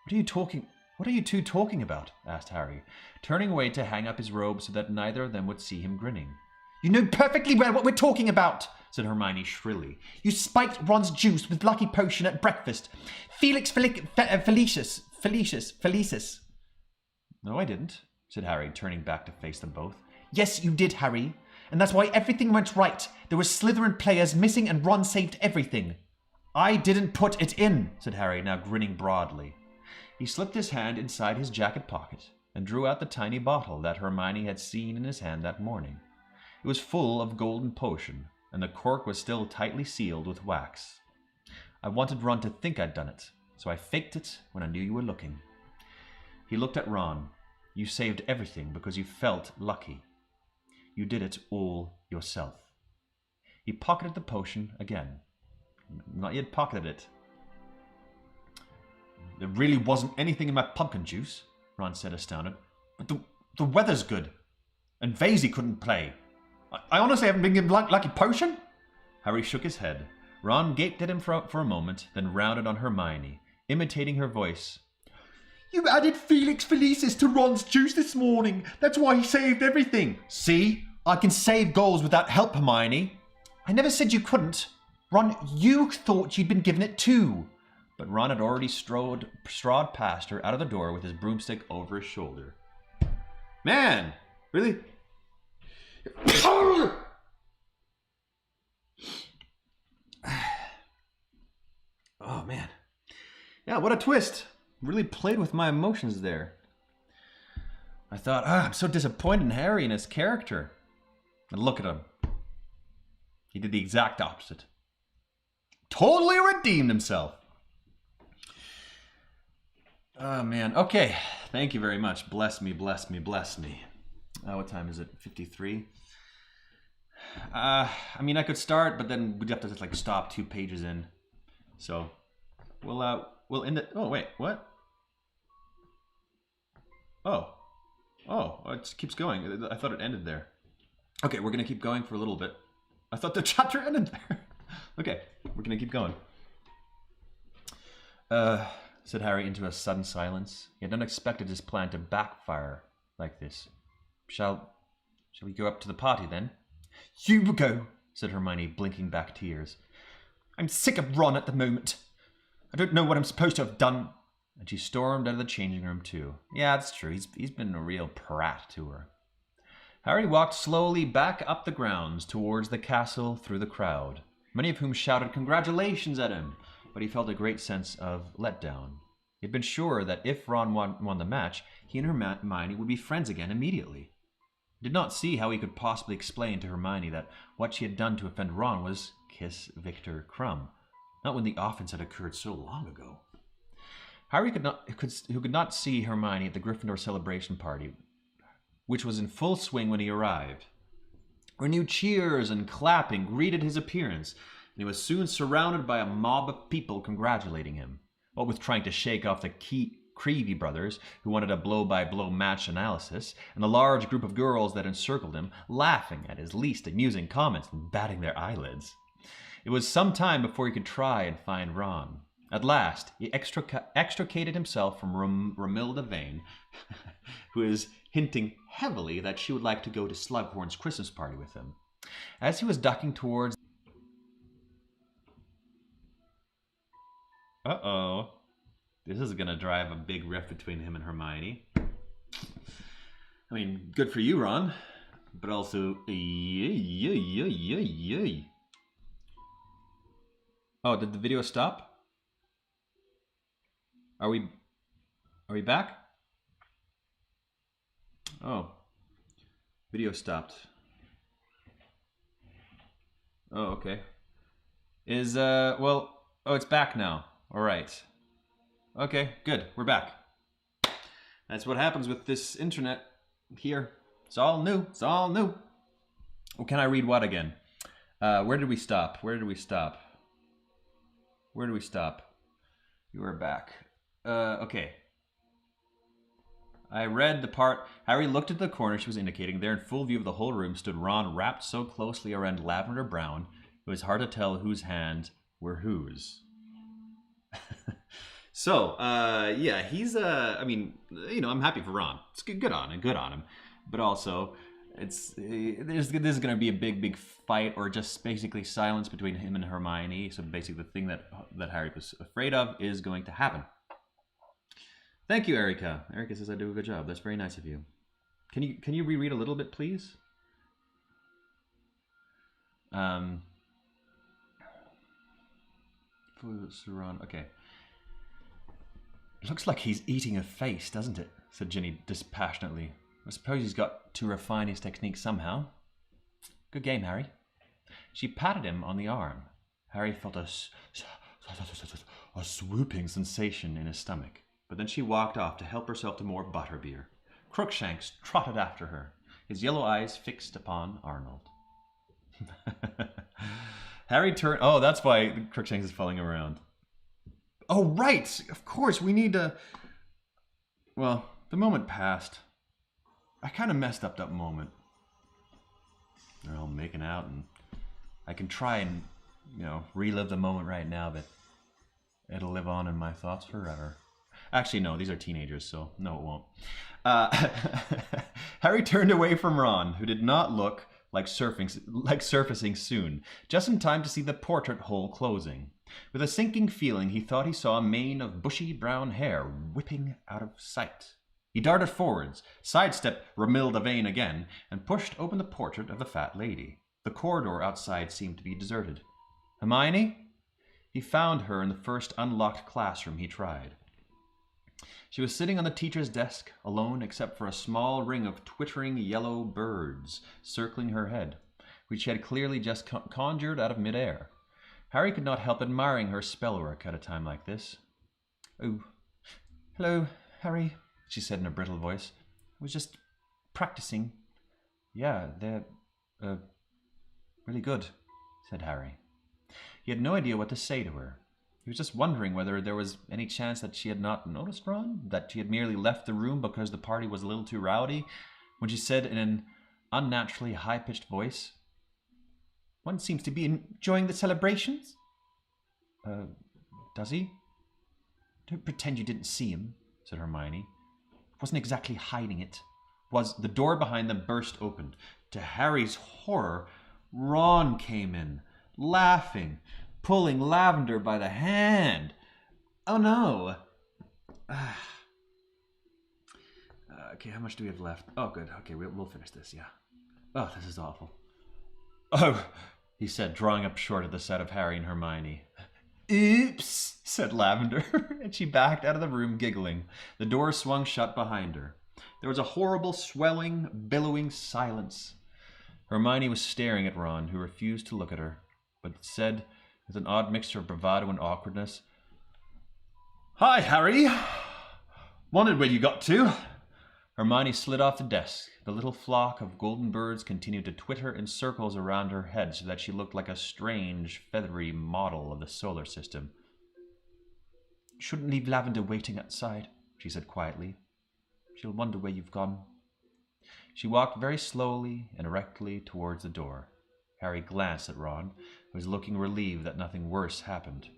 What are you two talking about?" asked Harry, turning away to hang up his robe so that neither of them would see him grinning. "You know perfectly well what we're talking about," said Hermione shrilly. "You spiked Ron's juice with Lucky Potion at breakfast. Felicis. "No, I didn't," said Harry, turning back to face them both. "Yes, you did, Harry. And that's why everything went right. There were Slytherin players missing and Ron saved everything." "I didn't put it in," said Harry, now grinning broadly. He slipped his hand inside his jacket pocket and drew out the tiny bottle that Hermione had seen in his hand that morning. It was full of golden potion, and the cork was still tightly sealed with wax. "I wanted Ron to think I'd done it, so I faked it when I knew you were looking." He looked at Ron. "You saved everything because you felt lucky. You did it all yourself." He pocketed the potion again. Not yet pocketed it. "There really wasn't anything in my pumpkin juice," Ron said, astounded. "But the weather's good, and Vaisy couldn't play. I honestly haven't been given Lucky Potion?" Harry shook his head. Ron gaped at him for a moment, then rounded on Hermione, imitating her voice. "You added Felix Felicis to Ron's juice this morning. That's why he saved everything." "See? I can save goals without help, Hermione." "I never said you couldn't. Ron, you thought you'd been given it too." But Ron had already strode past her out of the door with his broomstick over his shoulder. "Man, really?" Oh, man. Yeah, what a twist. Really played with my emotions there. I thought, I'm so disappointed in Harry and his character. And look at him. He did the exact opposite. Totally redeemed himself. Oh, man. Okay. Thank you very much. Bless me, bless me, bless me. What time is it? 53? I mean, I could start, but then we'd have to just, like, stop 2 pages in. So, we'll end it. Oh, wait. What? Oh, it just keeps going. I thought it ended there. Okay, we're going to keep going for a little bit. I thought the chapter ended there. Okay, we're going to keep going. Said Harry into a sudden silence. He had not expected his plan to backfire like this. Shall we go up to the party then? You will go, said Hermione, blinking back tears. I'm sick of Ron at the moment. I don't know what I'm supposed to have done. And she stormed out of the changing room too. Yeah, that's true. He's been a real prat to her. Harry walked slowly back up the grounds towards the castle through the crowd, many of whom shouted congratulations at him, but he felt a great sense of letdown. He had been sure that if Ron won the match, he and Hermione would be friends again immediately. He did not see how he could possibly explain to Hermione that what she had done to offend Ron was kiss Victor Crumb, not when the offense had occurred so long ago. Harry could not see Hermione at the Gryffindor celebration party, which was in full swing when he arrived. Renewed cheers and clapping greeted his appearance, and he was soon surrounded by a mob of people congratulating him, what with trying to shake off the Creevy brothers, who wanted a blow-by-blow match analysis, and the large group of girls that encircled him, laughing at his least amusing comments and batting their eyelids. It was some time before he could try and find Ron. At last, he extricated himself from Romilda Vane, who is hinting heavily that she would like to go to Slughorn's Christmas party with him. As he was ducking towards... Uh-oh. This is going to drive a big rift between him and Hermione. I mean, good for you, Ron. But also... Oh, did the video stop? Are we back? Oh. Video stopped. Oh, okay. Well, oh, it's back now. All right. Okay, good. We're back. That's what happens with this internet here. It's all new. It's all new. Well, can I read what again? Where did we stop? You are back. Okay. I read the part. Harry looked at the corner she was indicating. There, in full view of the whole room, stood Ron, wrapped so closely around Lavender Brown, it was hard to tell whose hands were whose. So, yeah, he's, I mean, you know, I'm happy for Ron. It's good on him. But also, this is going to be a big fight, or just basically silence between him and Hermione. So basically the thing that Harry was afraid of is going to happen. Thank you, Erica. Erica says I do a good job. That's very nice of you. Can you reread a little bit, please? Okay. It looks like he's eating a face, doesn't it? Said Ginny dispassionately. I suppose he's got to refine his technique somehow. Good game, Harry. She patted him on the arm. Harry felt a swooping sensation in his stomach. But then she walked off to help herself to more butterbeer. Crookshanks trotted after her, his yellow eyes fixed upon Arnold. Harry turned... Oh, that's why Crookshanks is following around. Oh, right! Of course, we need to... Well, the moment passed. I kind of messed up that moment. They're all making out, and I can try and, you know, relive the moment right now, but it'll live on in my thoughts forever. Actually, no, these are teenagers, so no, it won't. Harry turned away from Ron, who did not look like surfacing soon, just in time to see the portrait hole closing. With a sinking feeling, he thought he saw a mane of bushy brown hair whipping out of sight. He darted forwards, sidestepped Romilda Vane again, and pushed open the portrait of the fat lady. The corridor outside seemed to be deserted. Hermione? He found her in the first unlocked classroom he tried. She was sitting on the teacher's desk, alone except for a small ring of twittering yellow birds circling her head, which she had clearly just conjured out of midair. Harry could not help admiring her spellwork at a time like this. "Oh, hello, Harry," she said in a brittle voice. "I was just practicing." "Yeah, they're, really good," said Harry. He had no idea what to say to her. He was just wondering whether there was any chance that she had not noticed Ron, that she had merely left the room because the party was a little too rowdy, when she said in an unnaturally high-pitched voice, "One seems to be enjoying the celebrations." Does he?" "Don't pretend you didn't see him," said Hermione. "Wasn't exactly hiding it." The door behind them burst open. To Harry's horror, Ron came in, laughing, pulling Lavender by the hand. Oh no. Okay, how much do we have left? Oh, good. Okay, we'll finish this, yeah. Oh, this is awful. "Oh," he said, drawing up short at the sight of Harry and Hermione. "Oops," said Lavender, and she backed out of the room giggling. The door swung shut behind her. There was a horrible, swelling, billowing silence. Hermione was staring at Ron, who refused to look at her, but said, with an odd mixture of bravado and awkwardness, "Hi, Harry. Wondered where you got to." Hermione slid off the desk. The little flock of golden birds continued to twitter in circles around her head so that she looked like a strange, feathery model of the solar system. "Shouldn't leave Lavender waiting outside," she said quietly. "She'll wonder where you've gone." She walked very slowly and erectly towards the door. Harry glanced at Ron, who was looking relieved that nothing worse happened.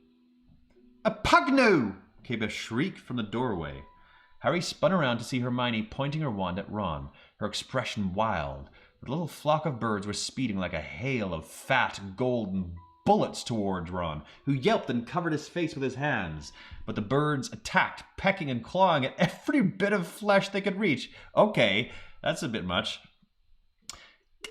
A pugno! Came a shriek from the doorway. Harry spun around to see Hermione pointing her wand at Ron, her expression wild. The little flock of birds were speeding like a hail of fat, golden bullets towards Ron, who yelped and covered his face with his hands. But the birds attacked, pecking and clawing at every bit of flesh they could reach. Okay, that's a bit much.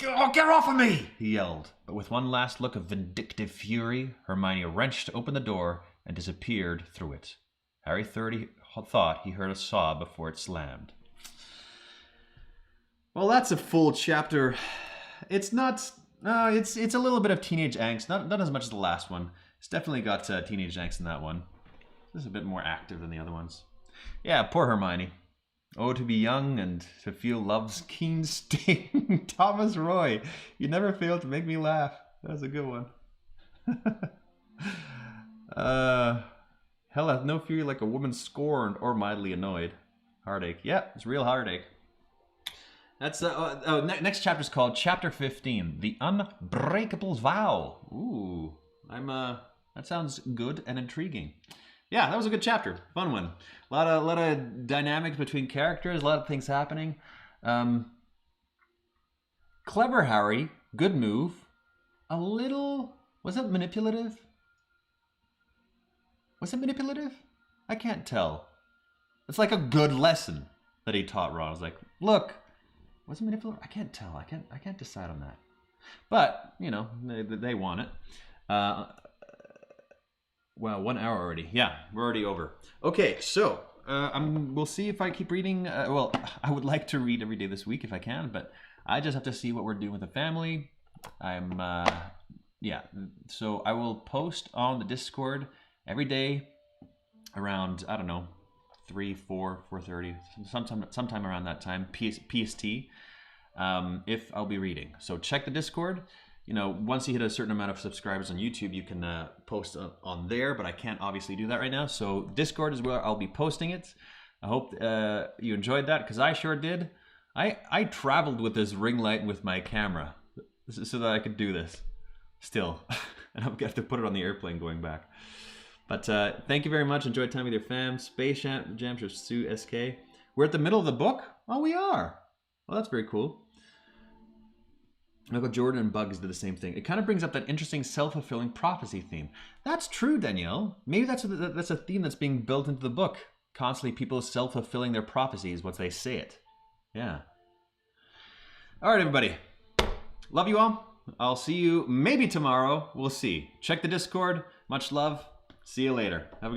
"Oh, get off of me!" he yelled. But with one last look of vindictive fury, Hermione wrenched open the door and disappeared through it. Harry thought he heard a sob before it slammed. Well, that's a full chapter. It's not... it's a little bit of teenage angst. Not as much as the last one. It's definitely got teenage angst in that one. This is a bit more active than the other ones. Yeah, poor Hermione. Oh, to be young and to feel love's keen sting. Thomas Roy, you never fail to make me laugh. That was a good one. Hell hath no fury like a woman scorned or mildly annoyed. Heartache. Yeah, it's real heartache. That's next chapter's called Chapter 15, The Unbreakable Vow. Ooh, that sounds good and intriguing. Yeah, that was a good chapter. Fun one. A lot of dynamics between characters, a lot of things happening. Clever Harry, good move. A little... Was it manipulative? Was it manipulative? I can't tell. It's like a good lesson that he taught Ron. I was like, look, was it manipulative? I can't tell. I can't decide on that. But, you know, they want it. Wow, 1 hour already. Yeah, we're already over. Okay, so we'll see if I keep reading. Well, I would like to read every day this week if I can, but I just have to see what we're doing with the family. Yeah, so I will post on the Discord every day around, I don't know, 3, 4, 4:30, sometime around that time, PST, if I'll be reading. So check the Discord. You know, once you hit a certain amount of subscribers on YouTube, you can post on there, but I can't obviously do that right now. So Discord is where I'll be posting it. I hope you enjoyed that, because I sure did. I traveled with this ring light with my camera so that I could do this still. And I'll have to put it on the airplane going back. But thank you very much. Enjoy time with your fam. Space Jam, Sue, SK. We're at the middle of the book? Oh, we are. Well, that's very cool. Michael Jordan and Bugs did the same thing. It kind of brings up that interesting self-fulfilling prophecy theme. That's true, Danielle. Maybe that's a theme that's being built into the book. Constantly people self-fulfilling their prophecies once they say it. Yeah. All right, everybody. Love you all. I'll see you maybe tomorrow. We'll see. Check the Discord. Much love. See you later. Have a good